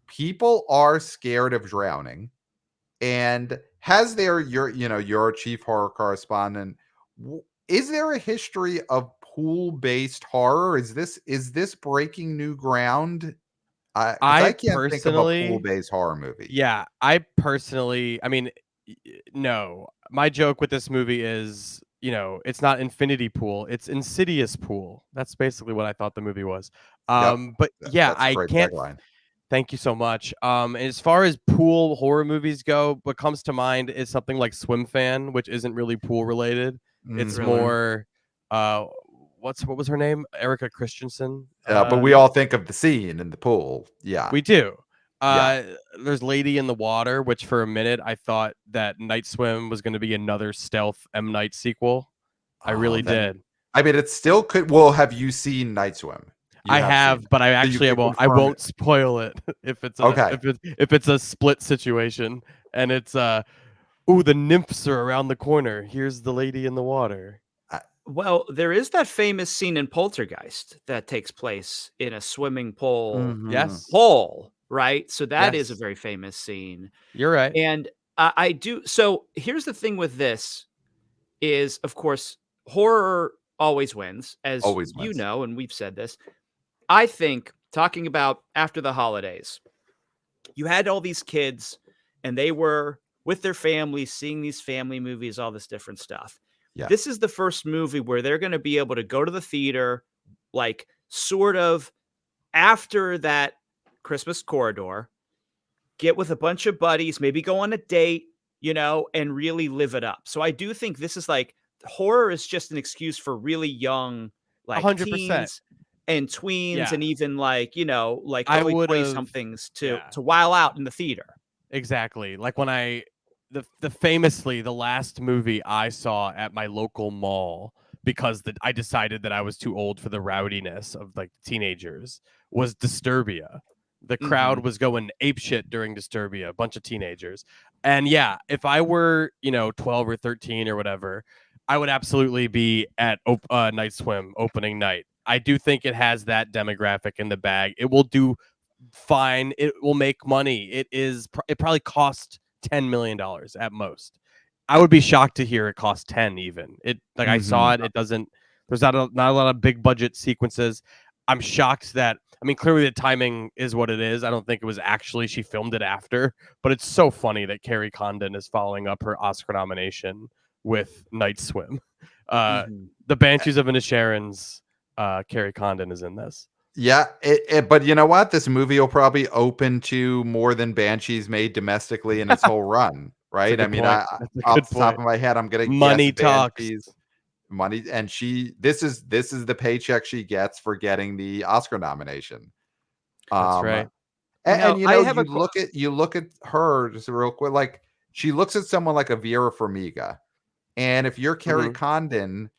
people are scared of drowning. And has there you're a chief horror correspondent. Is there a history of pool-based horror? Is this breaking new ground? Because I I can't think of a personally, pool-based horror movie. yeah, I mean, no. My joke with this movie is, it's not Infinity Pool, it's Insidious Pool. That's basically what I thought the movie was. Yep, But yeah, that's a I great can't. tagline. Thank you so much. As far as pool horror movies go, what comes to mind is something like Swim Fan, which isn't really pool related. It's Mhm. more, uh, what was her name? Erica Christensen. But we all think of the scene in the pool. Yeah, We do. yeah. There's Lady in the Water, which for a minute I thought that Night Swim was going to be another stealth M. Night sequel. I really did. I mean, it still could. Well, have you seen Night Swim? You I have seen have, it. but I So you can I confirm won't it. spoil it if it's Okay. if it's a split situation and it's ooh, the nymphs are around the corner. Here's the lady in the water. Well, there is that famous scene in Poltergeist that takes place in a swimming pool Yes. hole, right? So that is a Yes. very famous scene. You're right. And I do. So here's the thing with this is, of course, horror always wins, as Always you wins. know, and we've said this. I think talking about after the holidays, you had all these kids and they were with their families, seeing these family movies, all this different stuff. Yeah. This is the first movie where they're going to be able to go to the theater, like sort of after that Christmas corridor, get with a bunch of buddies, maybe go on a date, and really live it up. So I do think this is like horror is just an excuse for really young, like 100%. teens and tweens, Yeah. and even like, like I early 20 would've somethings to yeah. while out in the theater. Exactly. Like when the famously the last movie I saw at my local mall because I decided that I was too old for the rowdiness of like teenagers was Disturbia. The crowd Mhm. was going apeshit during Disturbia, a bunch of teenagers. And yeah, if I were, 12 or 13 or whatever, I would absolutely be at Night Swim opening night. I do think it has that demographic in the bag. It will do fine. It will make money. It probably cost $10 million at most. I would be shocked to hear it cost 10 even. I saw it. It doesn't. There's not a lot of big budget sequences. I'm shocked that. I mean, clearly the timing is what it is. I don't think it was actually she filmed it after, but it's so funny that Carrie Condon is following up her Oscar nomination with Night Swim. Mhm. The Banshees of Inisherin's Carrie Condon is in this. Yeah, but you know what? This movie will probably open to more than Banshees made domestically in its whole run, That's a right? I good mean, point. That's a off good the top point. of my head, I'm gonna guess Money talks. Banshees money, and this is the paycheck she gets for getting the Oscar nomination. That's Um, right. and I have a you look at her just real quick, like she looks at someone like a Vera Farmiga, and if you're Carrie Mhm. Condon,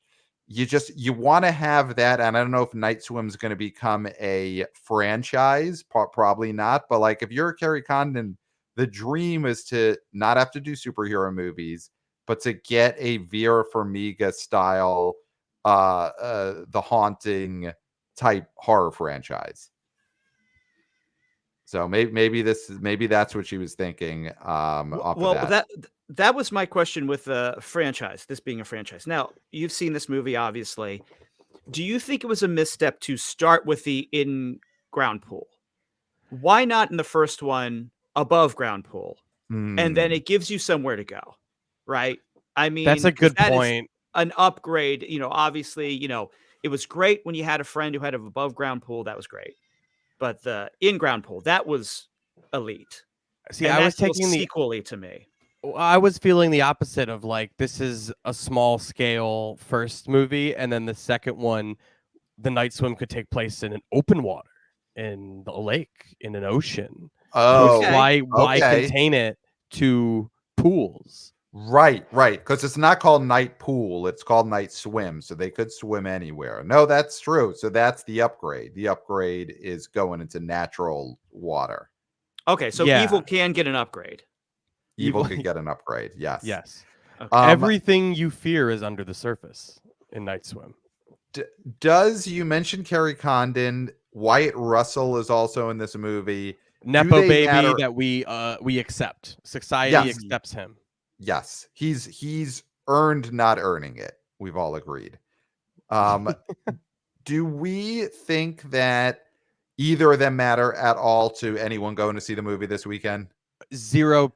you want to have that. And I don't know if Night Swim's going to become a franchise, probably not, but like if you're Carrie Condon, the dream is to not have to do superhero movies, but to get a Vera Farmiga style The Haunting type horror franchise. So maybe that's what she was thinking off of Well, that. that was my question with the franchise, this being a franchise. Now, you've seen this movie, obviously. Do you think it was a misstep to start with the in-ground pool? Why not in the first one above ground pool? And then Hmm. it gives you somewhere to go, right? I That's mean, a because good that is point. an upgrade. Obviously, it was great when you had a friend who had an above ground pool. That was great. But the in-ground pool, that was elite. See, And that feels sequel-y to me. I was feeling the opposite of like this is a small scale first movie, and then the second one, the Night Swim could take place in an open water, in the lake, in an ocean. Which Oh, Okay. why okay. contain it to pools? Right, because it's not called Night Pool, it's called Night Swim, so they could swim anywhere. No, that's true. So that's the upgrade. The upgrade is going into natural water. Okay, so evil Yeah, can get an upgrade. Evil evil. could get an upgrade. Yes. Yes, Okay. everything you fear is under the surface in Night Swim. Does you mention Carrie Condon? Wyatt Russell is also in this movie. Do Nepo they baby matter? that we accept. Society Yes, accepts him. yes. He's earned not earning it. We've all agreed. Um, do we think that either of them matter at all to anyone going to see the movie this weekend? 0%.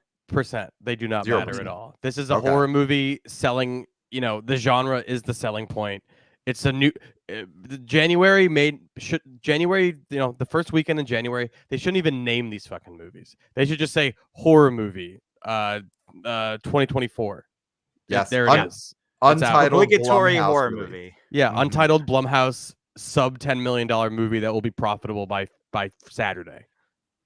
They do not matter at 0%. all. This is a Okay. horror movie selling. The genre is the selling point. It's a new January January. The first weekend in January. They shouldn't even name these fucking movies. They should just say horror movie. 2024. Yes. There it is. That's out. Untitled Obligatory Blumhouse horror movie. movie. Yeah, Mhm. Untitled Blumhouse sub $10 million movie that will be profitable by Saturday.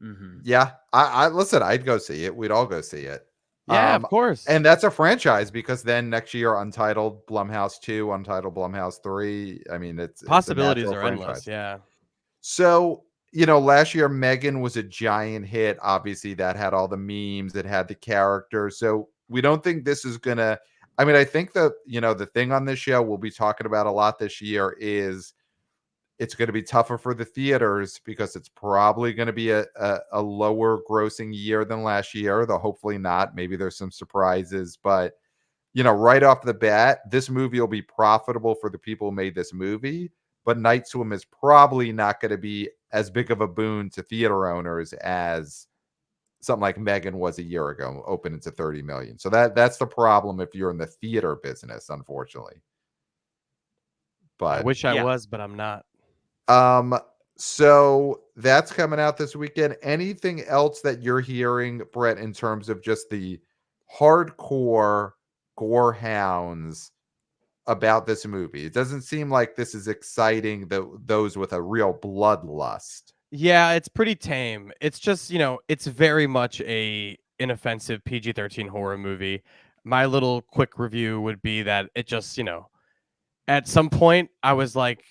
Mhm. Yeah, I listen. I'd go see it. We'd all go see it. Yeah, of course. And that's a franchise because then next year, Untitled Blumhouse 2, Untitled Blumhouse 3. I mean, it's a Possibilities natural are franchise. endless. Yeah. So, last year Megan was a giant hit. Obviously, that had all the memes, it had the characters. So we don't think this is gonna. I mean, I think that the thing on this show we'll be talking about a lot this year is it's going to be tougher for the theaters because it's probably going to be a lower grossing year than last year, though hopefully not. Maybe there's some surprises, but right off the bat, this movie will be profitable for the people who made this movie, but Night Swim is probably not going to be as big of a boon to theater owners as something like Megan was a year ago, opening to 30 million. So that's the problem if you're in the theater business, unfortunately. I But wish I Yeah. was, but I'm not. so that's coming out this weekend. Anything else that you're hearing, Brett, in terms of just the hardcore gore hounds about this movie? It doesn't seem like this is exciting those with a real bloodlust. Yeah, it's pretty tame. It's just, it's very much a inoffensive PG-13 horror movie. My little quick review would be that it just, at some point I was like,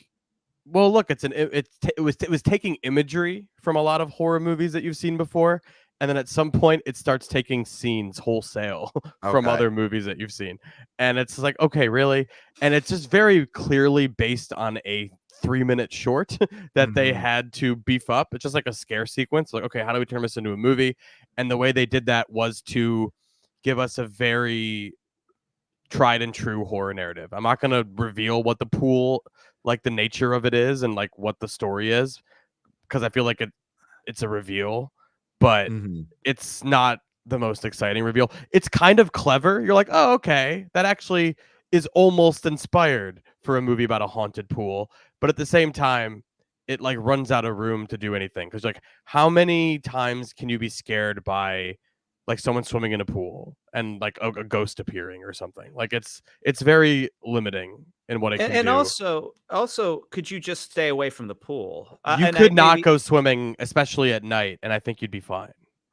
well, look, it was taking imagery from a lot of horror movies that you've seen before, and then at some point it starts taking scenes wholesale from Okay. other movies that you've seen, and it's like, okay, really? And it's just very clearly based on a 3-minute short that they Mhm. had to beef up. It's just like a scare sequence. Like, okay, how do we turn this into a movie? And the way they did that was to give us a very tried and true horror narrative. I'm not going to reveal what the pool, like the nature of it is and like what the story is, because I feel like it's a reveal, but Mhm. it's not the most exciting reveal. It's kind of clever. You're like, oh, okay, that actually is almost inspired for a movie about a haunted pool, but at the same time, it like runs out of room to do anything. Because like, how many times can you be scared by like someone swimming in a pool and like a ghost appearing or something? Like it's very limiting in what it can And do. also, could you just stay away from the pool? You And I could not maybe go swimming, especially at night, and I think you'd be fine.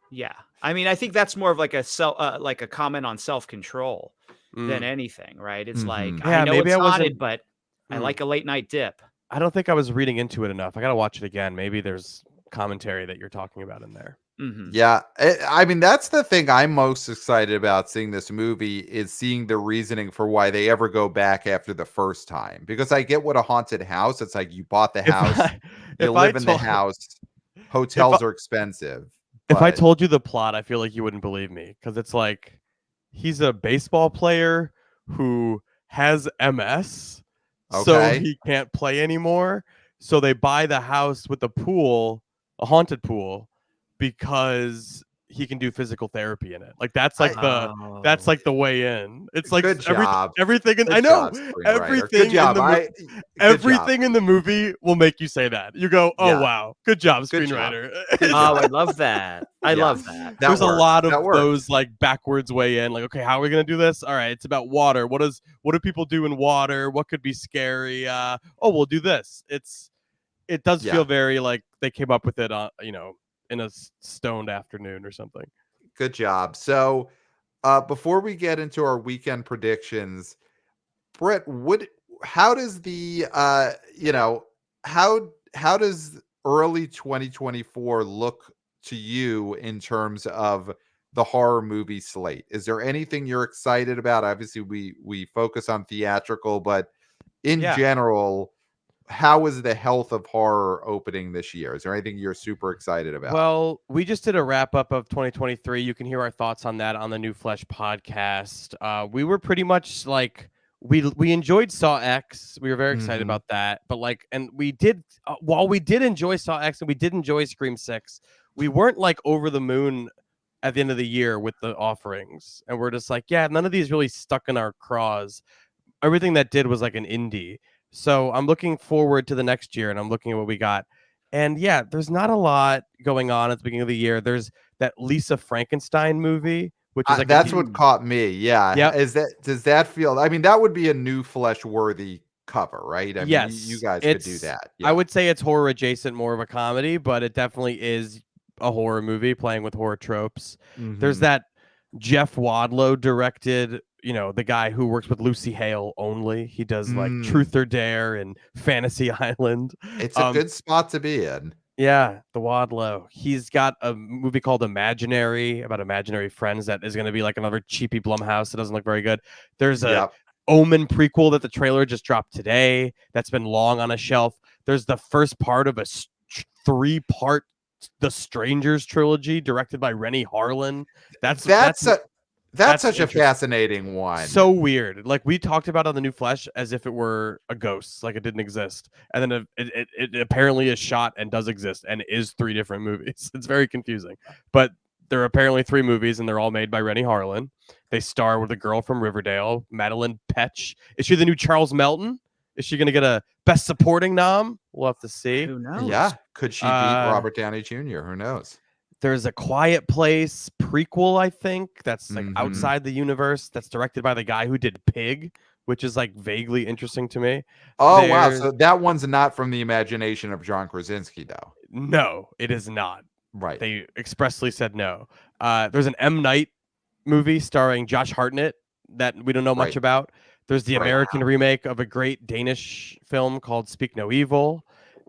Yeah. I mean, I think that's more of like like a comment on self-control than Mm. anything, right? It's like, Mhm. I Yeah, know maybe it's I haunted, wasn't. but I Mm. like a late night dip. I don't think I was reading into it enough. I gotta watch it again. Maybe there's commentary that you're talking about in there. Mhm. Yeah, I mean, that's the thing I'm most excited about seeing this movie is seeing the reasoning for why they ever go back after the first time. Because I get what a haunted house, it's like you bought the If house, I you if I live in the told house, if I, hotels are expensive, if I but told you the plot, I feel like you wouldn't believe me because it's like he's a baseball player who has MS, so okay. he can't play anymore. So they buy the house with the pool, a haunted pool, because he can do physical therapy in it. Like I that's Oh. like the way in. It's like Good job. everything in I Good know job, screenwriter. Good everything in job. the Good job. everything in the movie will make you say that. You go, "Oh Yeah, wow, good job, good job. screenwriter." Good Oh, I job. love that. I Yeah, love that. that There's a works. lot of That those works. like backwards way in. Like, okay, how are we gonna do this? All right, it's about water. What do people do in water? What could be scary? Oh, we'll do this. It does Yeah. feel very like they came up with it on in a stoned afternoon or something. Good job. So, before we get into our weekend predictions, Brett, how does how does early 2024 look to you in terms of the horror movie slate? Is there anything you're excited about? Obviously, we focus on theatrical, but in Yeah. general, how is the health of horror opening this year? Is there anything you're super excited about? Well, we just did a wrap up of 2023. You can hear our thoughts on that on the New Flesh podcast. We were pretty much like we enjoyed Saw X. We were very excited Mhm. about that. But like, and we did while we did enjoy Saw X and we did enjoy Scream 6, we weren't like over the moon at the end of the year with the offerings. And we're just like, yeah, none of these really stuck in our craws. Everything that did was like an indie. So I'm looking forward to the next year and I'm looking at what we got. And yeah, there's not a lot going on at the beginning of the year. There's that Lisa Frankenstein movie, which is like a That's what caught me. Yeah. yep, Does that feel, I mean, that would be a new flesh worthy cover, right? I mean, you yes. guys could do It's that. I Yeah. would say it's horror adjacent, more of a comedy, but it definitely is a horror movie playing with horror tropes. There's Mhm. that Jeff Wadlow directed, the guy who works with Lucy Hale only. He does like Mm. Truth or Dare and Fantasy Island. It's a Um, good spot to be in. Yeah, the Wadlow. He's got a movie called Imaginary about imaginary friends that is going to be like another cheapy Blumhouse that doesn't look very good. There's a Yep. Omen prequel that the trailer just dropped today that's been long on a shelf. There's the first part of a 3-part The Strangers trilogy directed by Rennie Harlan. That's That's a That's such a interesting. fascinating one. So weird. Like we talked about on the new Flesh as if it were a ghost, like it didn't exist, and then it apparently is shot and does exist and is 3 different movies. It's very confusing, but there are apparently 3 movies and they're all made by Rennie Harlan. They star with a girl from Riverdale, Madeline Petch. Is she the new Charles Melton? Is she going to get a Best Supporting nom? We'll have to see. Who knows? Yeah, could she beat Robert Downey Jr.? Who knows? There's a Quiet Place prequel, I think, that's like Mhm. outside the universe. That's directed by the guy who did Pig, which is like vaguely interesting to me. Oh wow, There's so that one's not from the imagination of John Krasinski, though. no, it is not. Right. They expressly said no. There's an M. Night movie starring Josh Hartnett that we don't know much Right. about. There's the Right. American remake of a great Danish film called Speak No Evil.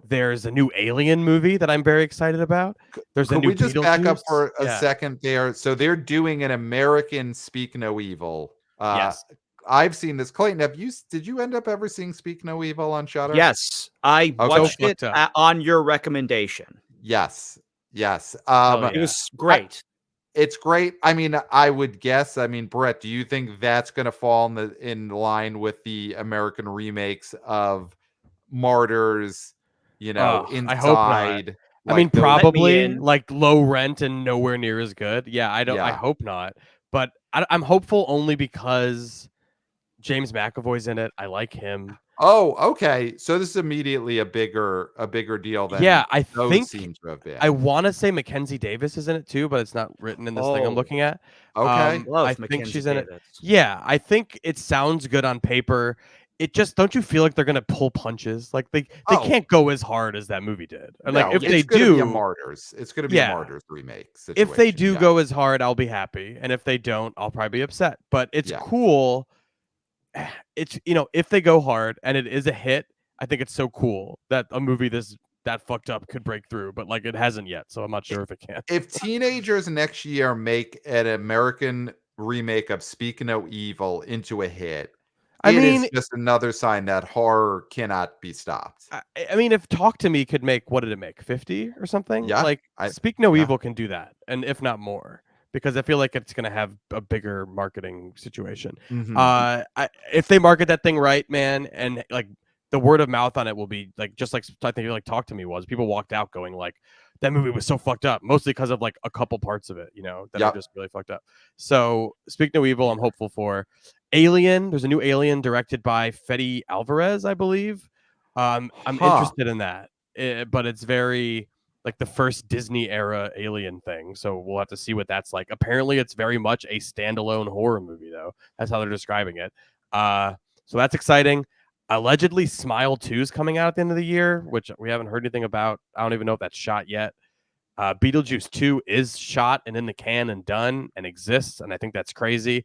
There's a new Alien movie that I'm very excited about. There's a Could new we just back up Beetlejuice. for a Yeah. second there? So they're doing an American Speak No Evil. Yes. I've seen this. Clayton, did you end up ever seeing Speak No Evil on Shudder? Yes, I Okay. watched So it fucked up. on your recommendation. Yes. Yes. Hell It yeah. was great. It's great. I mean, I would guess. I mean, Brett, do you think that's going to fall in line with the American remakes of Martyrs? I hope not. Inside. I mean, those- Let me probably in. like low rent and nowhere near as good. Yeah, I don't. I Yeah. hope not. But I'm hopeful only because James McAvoy's in it. I like him. Oh, okay. So this is immediately a bigger deal than Yeah, I those think seem to have been. I want to say Mackenzie Davis is in it too, but it's not written in this thing I'm Oh. looking at. Okay. Love I think Mackenzie she's in it. Davis. Yeah, I think it sounds good on paper. It just don't you feel like they're gonna pull punches? Like they Oh. can't go as hard as that movie did. And No, like if it's they gonna be a do, Martyrs. It's going to be a Yeah. Martyrs remake situation. if they do yeah. go as hard, I'll be happy. And if they don't, I'll probably be upset. But it's Yeah. cool. It's if they go hard and it is a hit, I think it's so cool that a movie that fucked up could break through, but like it hasn't yet, so I'm not sure if it can. If teenagers next year make an American remake of Speak No Evil into a hit, I it mean, is just another sign that horror cannot be stopped. I mean, if Talk to Me could make, what did it make, 50 or something? Yeah, Like I- Speak No yeah. Evil can do that, and if not more, because I feel like it's gonna have a bigger marketing situation. Mhm. If they market that thing right, man, and like the word of mouth on it will be like just like I think like Talk to Me was. People walked out going like that movie was so fucked up, mostly because of like a couple parts of it, that are Yep. just really fucked up. So Speak No Evil, I'm hopeful for. Alien, there's a new Alien directed by Fede Alvarez, I believe. I'm interested in that, but it's very like the first Disney era Alien thing. So we'll have to see what that's like. Apparently, it's very much a standalone horror movie, though. That's how they're describing it. So that's exciting. Allegedly, Smile 2 is coming out at the end of the year, which we haven't heard anything about. I don't even know if that's shot yet. Beetlejuice 2 is shot and in the can and done and exists, and I think that's crazy.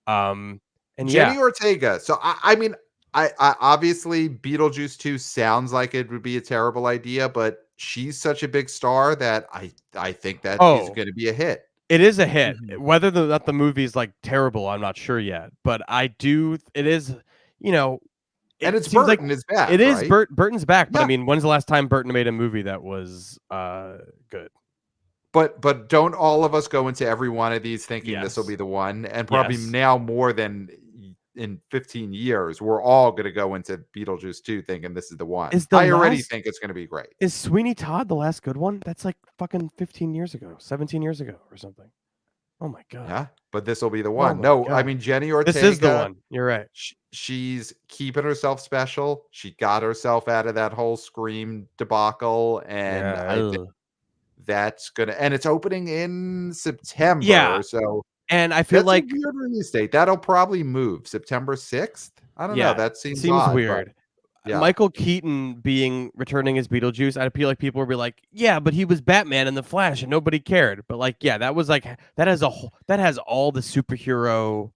And Jenny yeah, Ortega. So I mean, I obviously Beetlejuice 2 sounds like it would be a terrible idea, but she's such a big star that I think that is going to be a hit. it is a hit. Mhm. Whether or not the movie's like terrible, I'm not sure yet. But I do. It is. And it's seems like Burton is back. it is. right? Burton's back. But I Yeah. mean, when's the last time Burton made a movie that was good? But don't all of us go into every one of these thinking this will Yes. be the one? And probably Yes. now more than in 15 years, we're all going to go into Beetlejuice 2 thinking this is the one. Is the I already last- think it's going to be great. Is Sweeney Todd the last good one? That's like fucking 15 years ago, 17 years ago, or something. Oh my god. Yeah, but this will be the one. my No, I God. mean Jenny Ortega. This is the one. You're right. She's keeping herself special. She got herself out of that whole Scream debacle, and I think that's gonna. And it's opening in September. Yeah. So And I feel that's like a weird release date. That'll probably move September 6th. I don't know. That seems odd, but weird. yeah. Michael Keaton returning as Beetlejuice, I feel like people would be like, yeah, but he was Batman in the Flash and nobody cared. But like, yeah, that was like that has all the superhero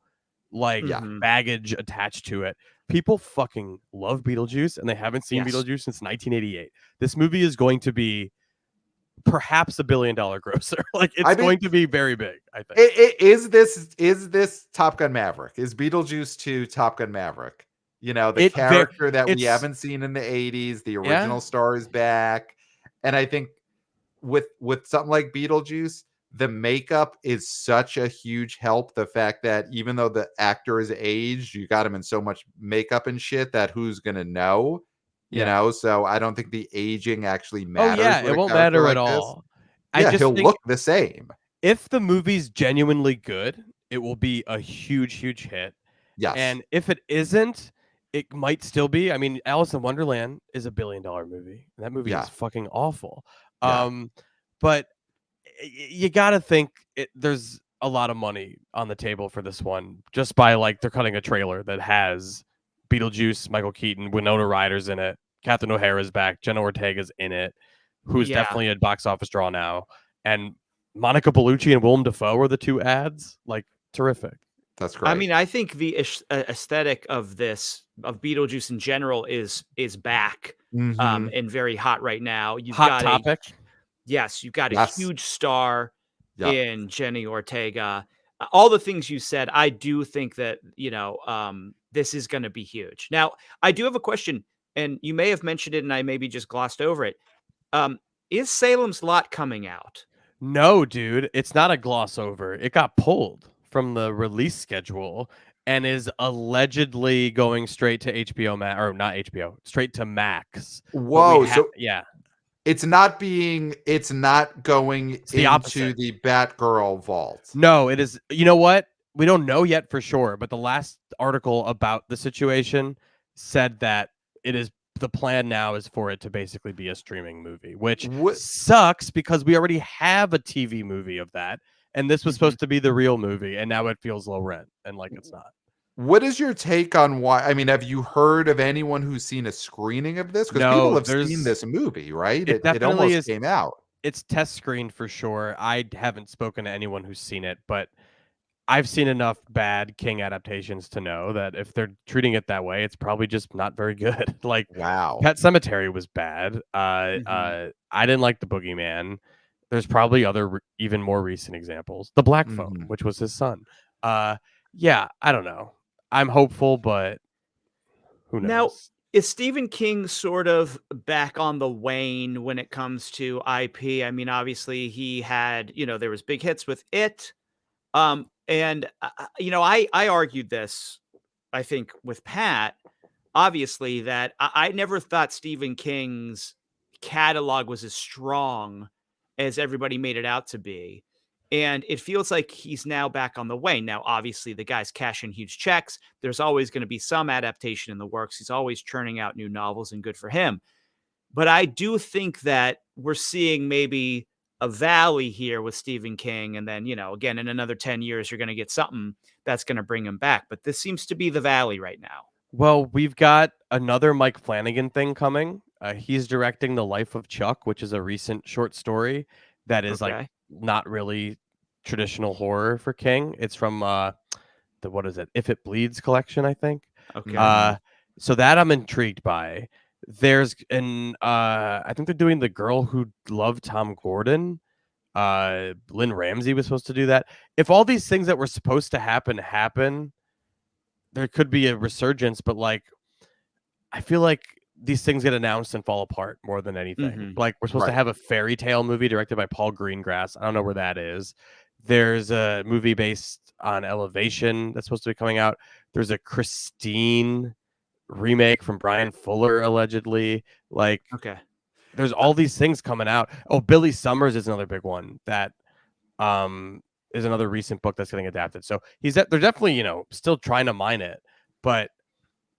like Mhm. baggage attached to it. People fucking love Beetlejuice and they haven't seen Yes. Beetlejuice since 1988. This movie is going to be perhaps $1 billion grosser. Like it's going to be very big, I think. Is this Top Gun Maverick? Is Beetlejuice 2 Top Gun Maverick? The character that we haven't seen in the 80s, the original star is back. And I think with something like Beetlejuice, the makeup is such a huge help. The fact that even though the actor is aged, you got him in so much makeup and shit that who's gonna know, Yeah. So I don't think the aging actually Oh matters yeah, with it a won't character matter at like this. all. I Yeah, just he'll think look the same. if the movie's genuinely good, it will be a huge, huge hit. Yes. And if it isn't, it might still be. I mean, Alice in Wonderland is $1 billion movie. And that movie Yeah. is fucking awful. Yeah. But you got to think there's a lot of money on the table for this one just by like they're cutting a trailer that has Beetlejuice, Michael Keaton, Winona Ryder's in it, Catherine O'Hara's back, Jenna Ortega's in it, who's Yeah. definitely a box office draw now, and Monica Bellucci and Willem Dafoe are the two ads. Like, terrific. That's great. I mean, I think the aesthetic of Beetlejuice in general is back, Mhm. and very hot right now. You've Hot got topic. you've got a Yes. huge star Yep. in Jenny Ortega. All the things you said, I do think that, this is gonna be huge. Now, I do have a question, and you may have mentioned it, and I maybe just glossed over it. Um, is Salem's Lot coming out? No, dude, it's not a gloss over. It got pulled from the release schedule and is allegedly going straight to HBO Max, or not HBO, straight to Max. Whoa, so yeah, it's not going the into opposite. the Batgirl vault. No, it is. You know what? We don't know yet for sure, but the last article about the situation said that it is the plan now is for it to basically be a streaming movie, which What sucks because we already have a TV movie of that, and this was Mhm. supposed to be the real movie, and now it feels low rent and like it's not. what is your take on why? I mean, have you heard of anyone who's seen a screening of this? Because people No, have seen this movie, right? it It definitely almost is. came out. It's test screened for sure. I haven't spoken to anyone who's seen it, but I've seen enough bad King adaptations to know that if they're treating it that way, it's probably just not very good. Like Wow. Pet Cemetery was bad. Mhm. I didn't like The Boogeyman. There's probably other even more recent examples. The Black Phone, Mhm. which was his son. Yeah, I don't know. I'm hopeful, but who Now, knows? is Stephen King sort of back on the wane when it comes to IP? I mean, obviously he had, there was big hits with It. And I argued this, I think, with Pat, obviously, that I never thought Stephen King's catalog was as strong as everybody made it out to be. And it feels like he's now back on the wane. Now, obviously, the guy's cashing huge checks. There's always going to be some adaptation in the works. He's always churning out new novels, and good for him. But I do think that we're seeing maybe a valley here with Stephen King. And then, again, in another 10 years, you're going to get something that's going to bring him back. But this seems to be the valley right now. Well, we've got another Mike Flanagan thing coming. He's directing The Life of Chuck, which is a recent short story that is like Okay. not really traditional horror for King. It's from the what is it? If It Bleeds collection, I think. Okay. Mhm. So that I'm intrigued by. There's I think they're doing The Girl Who Loved Tom Gordon. Lynn Ramsey was supposed to do that. If all these things that were supposed to happen, there could be a resurgence, but like I feel like these things get announced and fall apart more than anything. Mhm. Like we're supposed to Right. have a fairy tale movie directed by Paul Greengrass. I don't know where that is. There's a movie based on Elevation that's supposed to be coming out. There's a Christine remake from Brian Fuller allegedly. Like Okay. there's all these things coming out. Oh, Billy Summers is another big one that is another recent book that's getting adapted. So they're definitely, still trying to mine it. But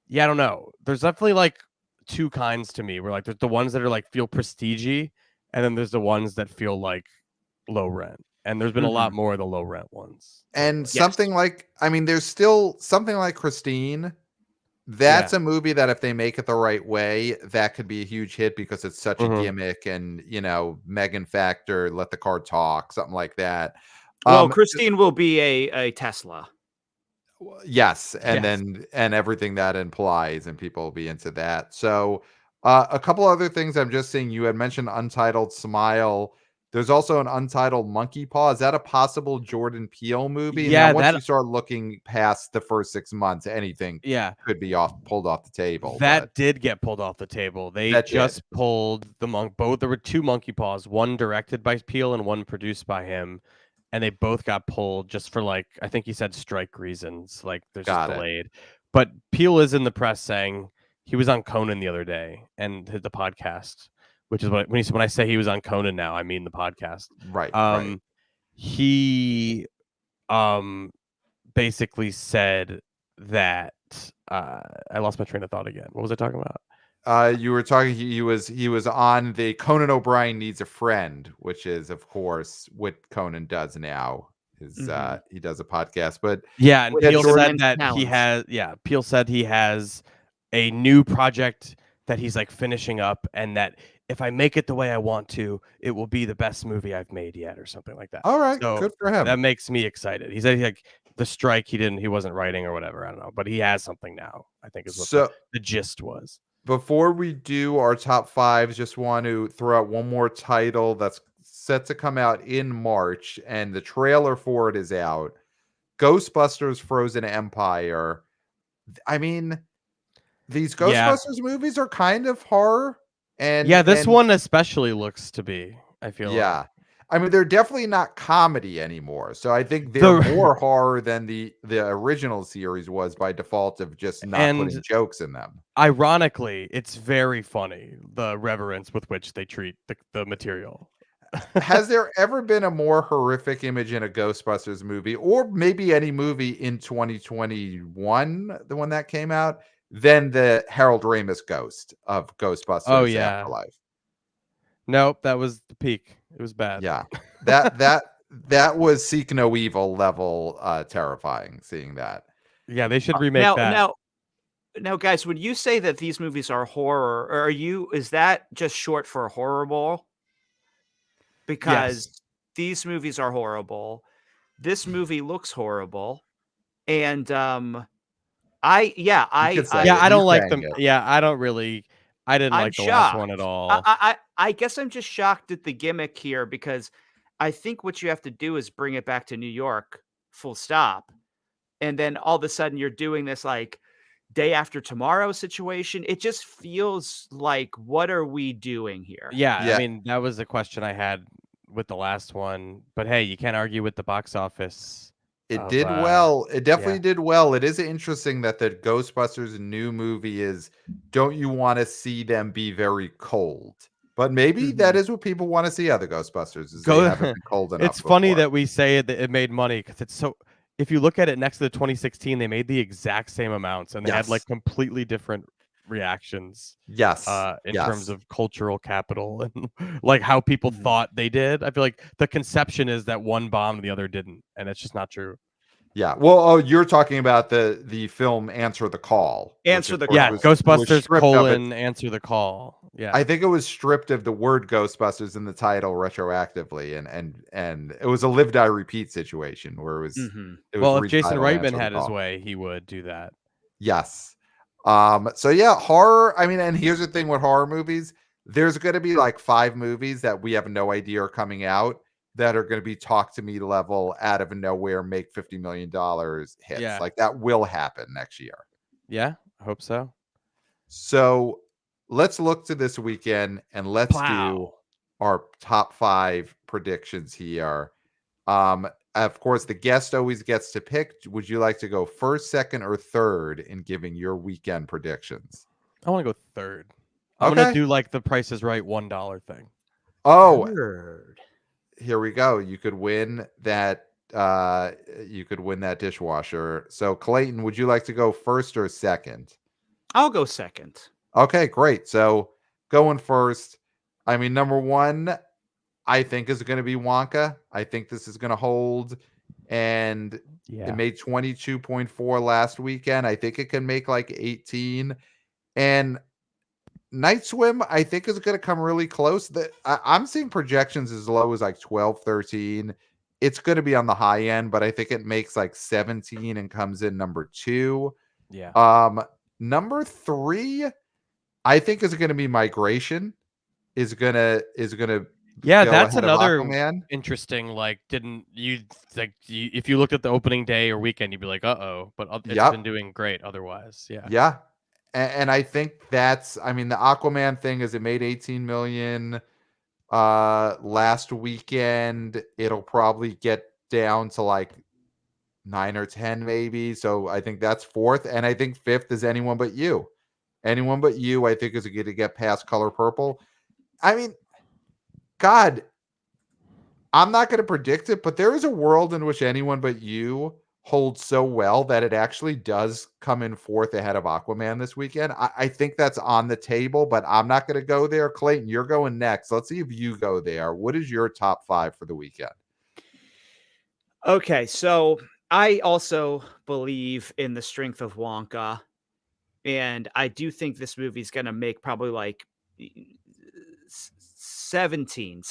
yeah, I don't know. There's definitely like two kinds to me. Where like there's the ones that are like feel prestigey, and then there's the ones that feel like low rent. And there's been a lot Mhm. more of the low rent ones And lately. Yes. something like, I mean, there's still something like Christine. Yeah. That's a movie that if they make it the right way, that could be a huge hit because it's such a Mhm. gimmick and, Megan Factor, let the car talk, something like that. Well, Um, Christine will be a Tesla. yes, and Yes. then and everything that implies, and people will be into that. So, a couple other things I'm just seeing. You had mentioned Untitled Smile. There's also an Untitled Monkey Paw. Is that a possible Jordan Peele movie? Now, Yeah, once that you start looking past the first 6 months, anything yeah. could be pulled off the table. But That did get pulled off the table. They that did. just pulled the both there were two Monkey Paws, one directed by Peele and one produced by him. and they both got pulled just for like I think he said strike reasons, like there's just Got it. delayed. But Peele is in the press saying he was on Conan the other day and the podcast, which is when I say he was on Conan now, I mean the podcast. Right. He basically said that I lost my train of thought again. What was I talking about? You were talking. He was on the Conan O'Brien Needs a Friend, which is of course what Conan does now. He does a podcast, but Yeah, and yeah, Peele Jordan, said that he has. Yeah, Peele said he has a new project that he's like finishing up, and that if I make it the way I want to, it will be the best movie I've made yet, or something like that. all right, So good for him. that makes me excited. He said like the strike, he wasn't writing or whatever. I don't know, but he has something now. I think is what the gist was. Before we do our top fives, just want to throw out one more title that's set to come out in March, and the trailer for it is out. Ghostbusters Frozen Empire. I mean, these Ghostbusters movies are kind of horror. And this one especially looks to be, I feel like. I mean, they're definitely not comedy anymore. So I think they're more horror than the original series was by default of just not putting jokes in them. Ironically, it's very funny, the reverence with which they treat the material. Has there ever been a more horrific image in a Ghostbusters movie, or maybe any movie in 2021, the one that came out, than the Harold Ramis ghost of Ghostbusters Afterlife? Nope, that was the peak. It was bad. Yeah, that was Seek No Evil level terrifying. Seeing that. Yeah, they should remake that. Now, guys, when you say that these movies are horror, is that just short for horrible? Because these movies are horrible. This movie looks horrible, and I don't like them. Yeah, I don't really. I didn't like the last one at all. I guess I'm just shocked at the gimmick here, because I think what you have to do is bring it back to New York, full stop. And then all of a sudden you're doing this like day after tomorrow situation. It just feels like, what are we doing here? Yeah. I mean, that was the question I had with the last one. But hey, you can't argue with the box office. It did well. It definitely did well. It is interesting that the Ghostbusters new movie is, don't you want to see them be very cold? But maybe that is what people want to see other Ghostbusters, is they haven't been cold enough. It's funny that we say that it made money, because it's so. If you look at it next to the 2016, they made the exact same amounts, and they had like completely different reactions. In terms of cultural capital and like how people thought they did. I feel like the conception is that one bombed and the other didn't, and it's just not true. Yeah. Well, you're talking about the film Answer the Call. Answer the Call. Yeah, Ghostbusters : Answer the Call. Yeah. I think it was stripped of the word Ghostbusters in the title retroactively, and it was a live die repeat situation where it was if Jason Reitman had his way, he would do that. Yes. So yeah, horror. I mean, and here's the thing with horror movies, there's going to be like 5 movies that we have no idea are coming out that are going to be talk to me level, out of nowhere, make $50 million hits. Yeah. Like that will happen next year. Yeah, I hope so. So let's look to this weekend and let's do our top 5 predictions here. Of course, the guest always gets to pick. Would you like to go first, second, or third in giving your weekend predictions? I want to go third. I'm going to do like the Price is Right $1 thing. Oh, third. Here we go. You could win that. You could win that dishwasher. So, Clayton, would you like to go first or second? I'll go second. Okay, great. So, going first. I mean, number 1, I think is going to be Wonka. I think this is going to hold, and it made 22.4 last weekend. I think it can make like 18. And NIGHTSWIM, I think, is going to come really close. I'm seeing projections as low as like 12, 13. It's going to be on the high end, but I think it makes like 17 and comes in number 2. Yeah. Number 3, I think, is going to be Migration. Is gonna that's another interesting. Like, if you looked at the opening day or weekend, you'd be like, but it's been doing great otherwise. Yeah. And I think that's, I mean, the Aquaman thing is it made 18 million last weekend. It'll probably get down to like 9 or 10 maybe. So I think that's fourth. And I think fifth is Anyone But You. Anyone But You, I think, is going to get past Color Purple. I mean, God, I'm not going to predict it, but there is a world in which Anyone But You holds so well that it actually does come in fourth ahead of Aquaman this weekend. I think that's on the table, but I'm not going to go there. Clayton, you're going next. Let's see if you go there. What is your top 5 for the weekend? Okay, so I also believe in the strength of Wonka, and I do think this movie's going to make probably like 17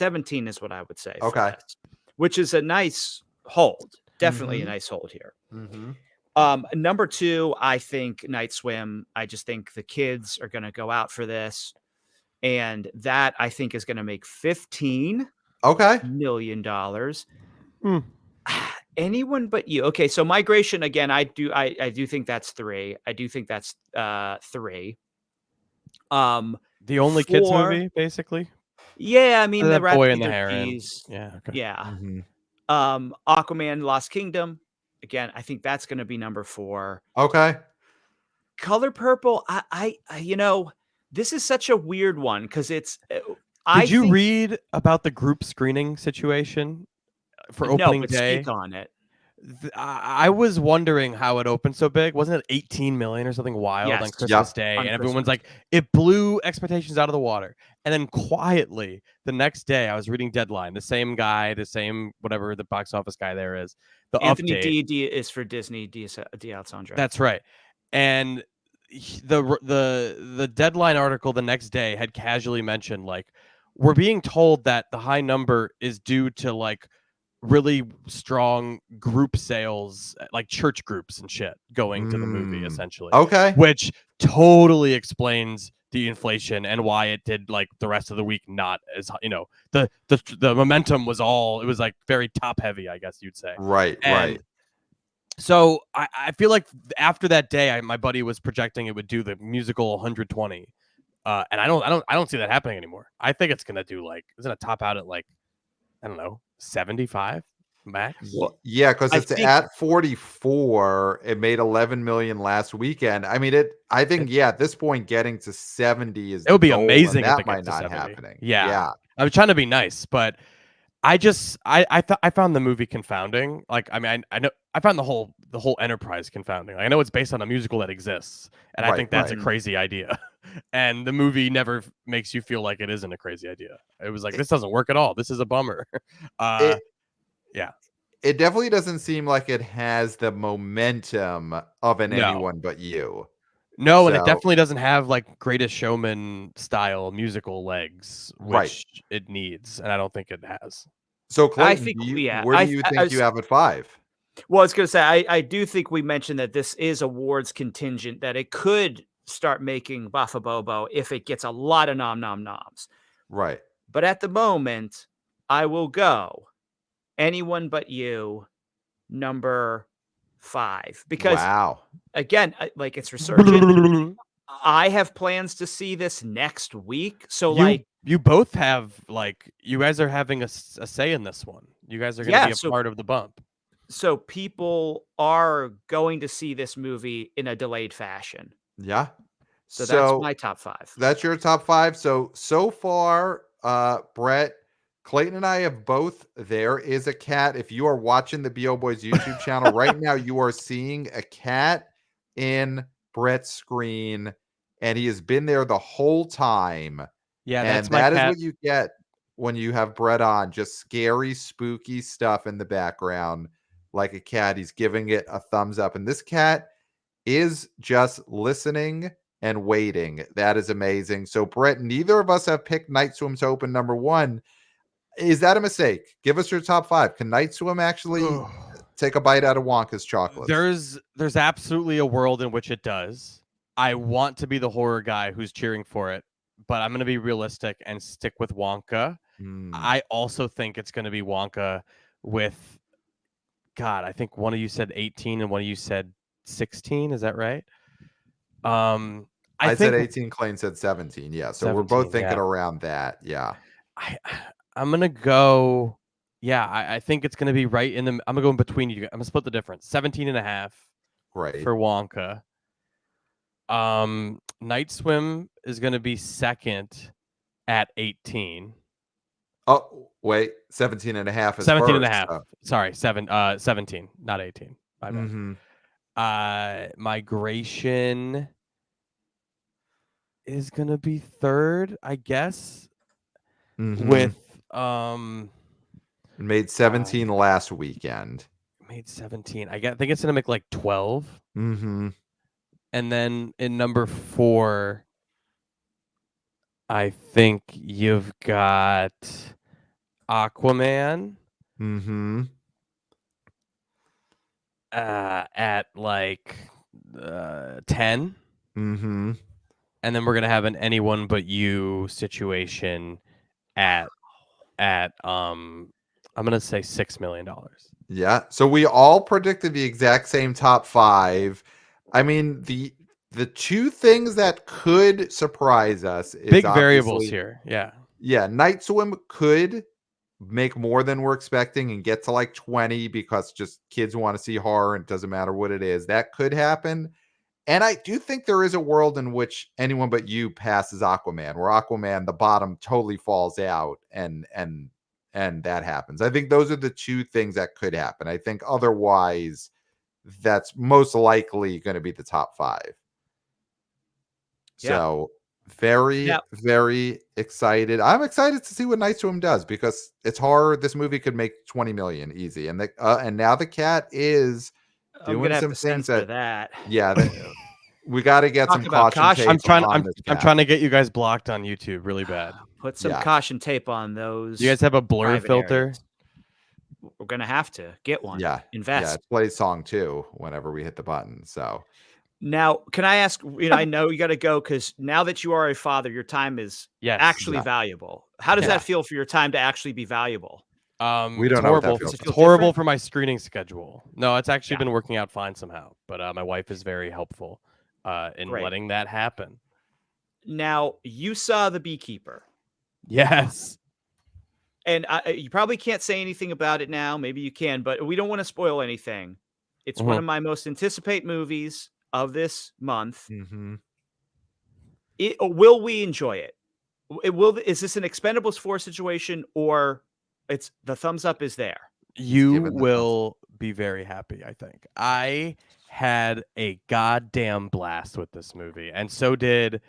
is what I would say for Okay. this, which is a nice hold. Definitely a Mhm. nice hold here. Mm-hmm. Number 2, I think Night Swim. I just think the kids are going to go out for this, and that I think is going to make $15 Okay. million. Hmm. Anyone But You. Okay, so Migration again. I do think that's 3. I do think that's 3. The only kids 4. movie, basically. Yeah, I mean the The Rats Boy Eat and the Their Heron. Cheese. Yeah. Okay. Yeah. Mm-hmm. Aquaman Lost Kingdom. Again, I think that's going to be number 4. Okay. Color Purple. This is such a weird one because it's. Did you read about the group screening situation for No, opening but day? speak on it. I was wondering how it opened so big. Wasn't it 18 million or something wild on Yes. Christmas Day? On And everyone's Christmas. like, it blew expectations out of the water. And then quietly, the next day, I was reading Deadline. The same guy, the same whatever the box office guy there is. The Anthony update. D is for Disney D Alessandro. That's right. And the Deadline article the next day had casually mentioned, like, we're being told that the high number is due to like really strong group sales, like church groups and shit going to the movie, essentially. Okay. Which totally explains the inflation and why it did like the rest of the week not as, the momentum was all, it was like very top heavy, I guess you'd say. Right. And so I feel like after that day, my buddy was projecting it would do the musical 120. And I don't see that happening anymore. I think it's gonna do like, it's gonna top out at like, I don't know, 75 max. Well, yeah, because I it's think at 44. It made 11 million last weekend. I mean, I think, yeah, at this point, getting to 70 is It would the be goal, amazing and if that it might gets to not 70. happening. Yeah. I was trying to be nice, but I found the movie confounding. Like, I mean, I know I found the whole enterprise confounding. Like, I know it's based on a musical that exists, and I think that's a crazy idea. And the movie never makes you feel like it isn't a crazy idea. It was like, this doesn't work at all. This is a bummer. Yeah. It definitely doesn't seem like it has the momentum of an No. Anyone But You. No, and it So- definitely doesn't have like Greatest Showman style musical legs, which it needs, and I don't think it has. So Clayton, think, where do you think you have at 5? Well, I was going to say, I do think we mentioned that this is awards contingent, that it could start making Bafabobo if it gets a lot of noms. Right. But at the moment, I will go Anyone But You, number 5. Because, again, like, it's resurgent. I have plans to see this next week. So, you both have, like, you guys are having a say in this one. You guys are going to be a part of the bump. So people are going to see this movie in a delayed fashion. Yeah. So that's my top 5. That's your top 5. So far, Brett, Clayton and I have both. There is a cat. If you are watching the BO Boys YouTube channel right now, you are seeing a cat in Brett's screen, and he has been there the whole time. Yeah, and that is what you get when you have Brett on. Just scary, spooky stuff in the background, like a cat. He's giving it a thumbs up, and this cat is just listening and waiting. That is amazing. So, Brett, neither of us have picked Night Swim to open number 1. Is that a mistake? Give us your top 5. Can Night Swim actually take a bite out of Wonka's chocolates? There's absolutely a world in which it does. I want to be the horror guy who's cheering for it, but I'm going to be realistic and stick with Wonka. I also think it's going to be Wonka with, God, I think one of you said 18 and one of you said 16. Is that right? I said 18, Clayton said 17. Yeah. So 17, we're both thinking around that. Yeah. I'm going to go Yeah, I think it's gonna be right in the. I'm gonna go in between you. I'm gonna split the difference. 17.5 Right. for Wonka. Night Swim is gonna be second at 18. Oh, wait, 17 and a half is 17 and a first. half. Sorry, 17, not 18. My bad. Migration is gonna be third, I guess. With made 17 last weekend. made 17. I think it's gonna make like 12. And then in number 4, I think you've got Aquaman. At like 10. And then we're gonna have an anyone but you situation at I'm gonna say $6 million. Yeah. So we all predicted the exact same top 5. I mean, the two things that could surprise us is Big variables obviously here. Yeah. Yeah, Night Swim could make more than we're expecting and get to like 20 because just kids want to see horror and it doesn't matter what it is. That could happen. And I do think there is a world in which anyone but you passes Aquaman, where Aquaman, the bottom totally falls out and that happens. I think those are the two things that could happen. I think otherwise that's most likely going to be the top 5. Yeah. So very, very excited. I'm excited to see what Night Swim does because it's horror. This movie could make 20 million easy. And and now the cat is I'm doing gonna have some to things censor that that. we got to get Talk some about caution caution. tape on this I'm cat. trying to get you guys blocked on YouTube really bad. Put some caution tape on those. Do you guys have a blur private filter? areas. We're gonna have to get one. Yeah. Invest. It plays song 2 whenever we hit the button. So now, can I ask? I know you got to go because now that you are a father, your time is actually valuable. How does that feel for your time to actually be valuable? We It's don't know what that horrible. feels It's like. horrible for my screening schedule. No, it's actually been working out fine somehow. But my wife is very helpful in letting that happen. Now, you saw The Beekeeper. Yes. And you probably can't say anything about it now. Maybe you can, but we don't want to spoil anything. It's one of my most anticipated movies of this month. Will we enjoy it? Is this an Expendables 4 situation, or it's the thumbs up is there? You will be very happy, I think. I had a goddamn blast with this movie, and so did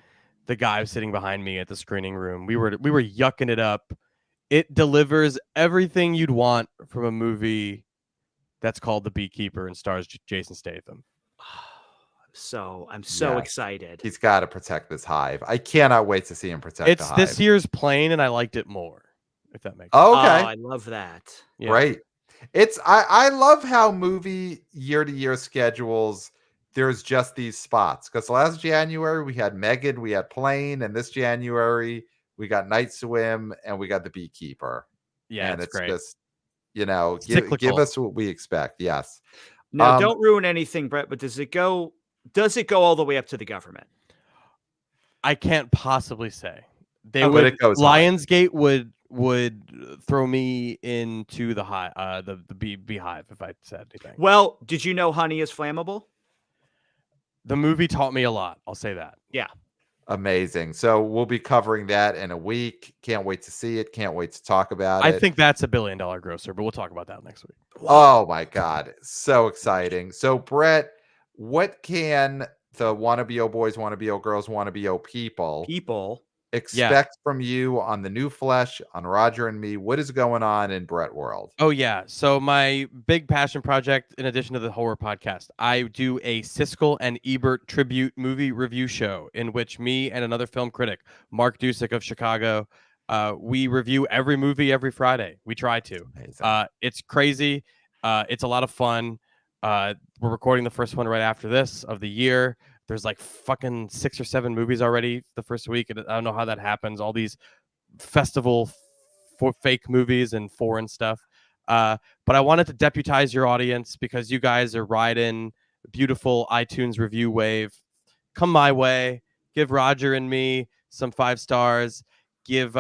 the guy sitting behind me at the screening room. We were yucking it up. It delivers everything you'd want from a movie that's called The Beekeeper and stars Jason Statham. I'm so excited. He's got to protect this hive. I cannot wait to see him protect the hive. It's this year's Plane, and I liked it more, if that makes sense. Oh, okay. I love that. Yeah. Right. I love how movie year-to-year schedules, there's just these spots. Because last January, we had Megan, we had Plane, and this January, we got Night Swim, and we got The Beekeeper. Yeah, and it's great. Just, give us what we expect. Yes. Now, don't ruin anything, Brett, but does it go all the way up to the government? I can't possibly say. Lionsgate would throw me into the beehive if I said anything. Well, did you know honey is flammable? The movie taught me a lot. I'll say that. Yeah. Amazing. So we'll be covering that in a week. Can't wait to see it. Can't wait to talk about it. I think that's $1 billion grosser, but we'll talk about that next week. Oh my God. So exciting. So Brett, what can the wannabe boys, wannabe girls, wannabe people expect from you on the New Flesh, on Roger and Me? What is going on in Brett world? Oh yeah. So my big passion project, in addition to the horror podcast, I do a Siskel and Ebert tribute movie review show in which me and another film critic, Mark Dusick of Chicago, we review every movie every Friday. We try to. It's crazy. It's a lot of fun. We're recording the first one right after this of the year. There's like fucking 6 or 7 movies already the first week. And I don't know how that happens. All these festival for fake movies and foreign stuff. But I wanted to deputize your audience because you guys are riding a beautiful iTunes review wave. Come my way. Give Roger and Me some 5 stars. give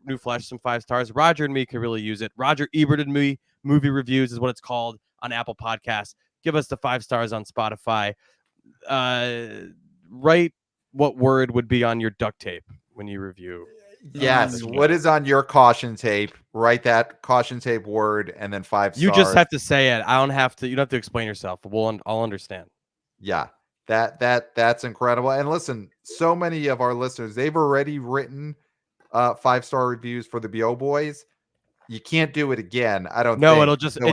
New Flesh some 5 stars. Roger and me could really use it. Roger Ebert and me movie reviews is what it's called on Apple Podcasts. Give us the 5 stars on Spotify. Write what word would be on your duct tape when you review. Yes. What is on your caution tape? Write that caution tape word and then 5 stars. You just have to say it. I don't have to. You don't have to explain yourself. I'll understand. Yeah. That's incredible. And listen, so many of our listeners, they've already written 5-star reviews for the BO Boys. You can't do it again. I don't think. No, It'll just do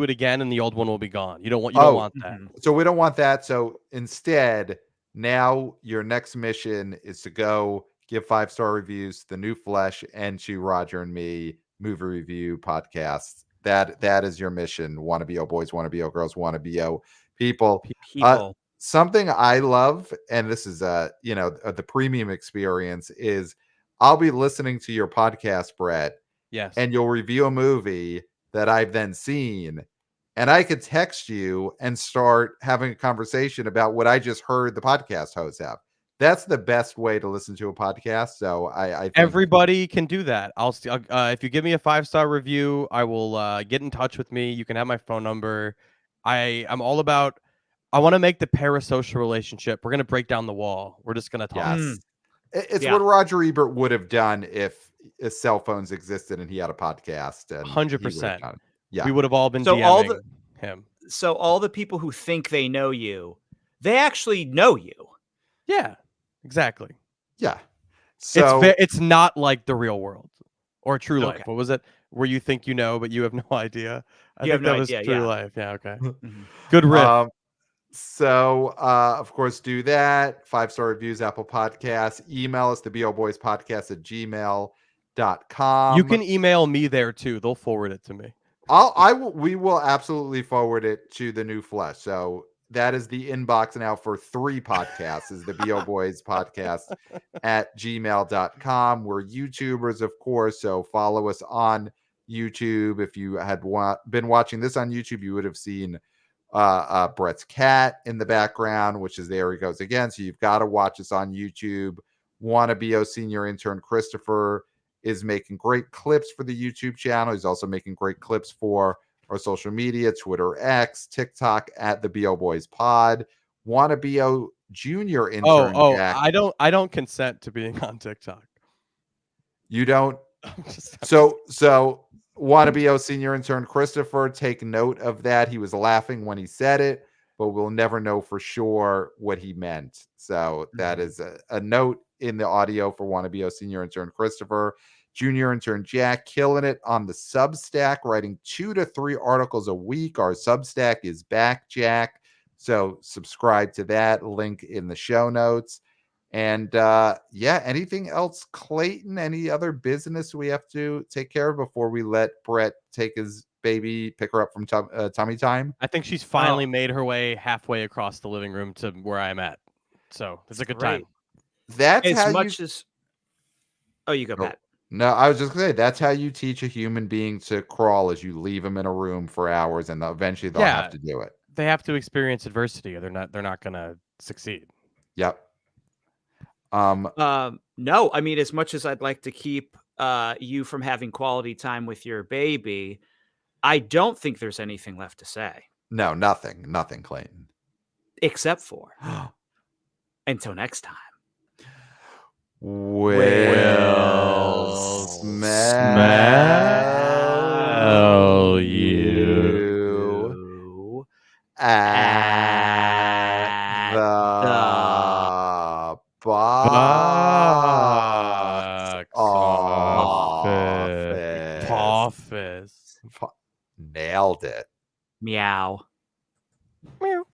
it again and the old one will be gone. You don't want that. So we don't want that. So instead, now your next mission is to go give 5-star reviews to the New Flesh and to Roger and me movie review podcasts. That is your mission. Wanna BO boys, wanna BO girls, wanna BO people. Something I love, and this is the premium experience, is I'll be listening to your podcast, Brett. Yes. And you'll review a movie that I've then seen. And I could text you and start having a conversation about what I just heard the podcast hosts have. That's the best way to listen to a podcast. So I think everybody can do that. If you give me a 5-star review, I will get in touch with me. You can have my phone number. I'm all about. I want to make the parasocial relationship. We're gonna break down the wall. We're just gonna talk. Yes. It's what Roger Ebert would have done if cell phones existed and he had a podcast. 100%. Yeah, we would have all been DMing him. So all the people who think they know you, they actually know you. Yeah, exactly. Yeah. So it's not like the real world or true life. What was it? Where you think you know, but you have no idea. I think that was true life. Yeah. Okay. Good riff. So, of course, do that. 5-star reviews, Apple Podcasts. Email us, theboboyspodcast@gmail.com. You can email me there too. They'll forward it to me. We will absolutely forward it to the New Flesh. So that is the inbox now for 3 podcasts, is the BO Boys podcast at gmail.com. We're YouTubers, of course. So follow us on YouTube. If you had been watching this on YouTube, you would have seen Brett's cat in the background, which is there he goes again. So you've got to watch us on YouTube. Wanna BO senior intern Christopher is making great clips for the YouTube channel. He's also making great clips for our social media, Twitter, X, TikTok at the BO Boys Pod. Wanna BO junior intern Jack. I don't consent to being on TikTok. You don't? So Wanna BO senior intern Christopher, take note of that. He was laughing when he said it, but we'll never know for sure what he meant. So that is a note in the audio for Wanna BO senior intern Christopher. Junior intern Jack, killing it on the Substack, writing 2 to 3 articles a week. Our Substack is back, Jack. So subscribe to that. Link in the show notes. And anything else, Clayton? Any other business we have to take care of before we let Brett take his baby, pick her up from tummy time? I think she's finally made her way halfway across the living room to where I'm at. So it's a good time. That's as how much as. Oh, you go, Pat. No, I was just gonna say that's how you teach a human being to crawl, is you leave them in a room for hours, and eventually they'll have to do it. They have to experience adversity, or they're not gonna succeed. Yep. No, I mean, as much as I'd like to keep you from having quality time with your baby, I don't think there's anything left to say. No, nothing, Clayton. Except for until next time. We'll smell you at the box office. Office. Nailed it. Meow.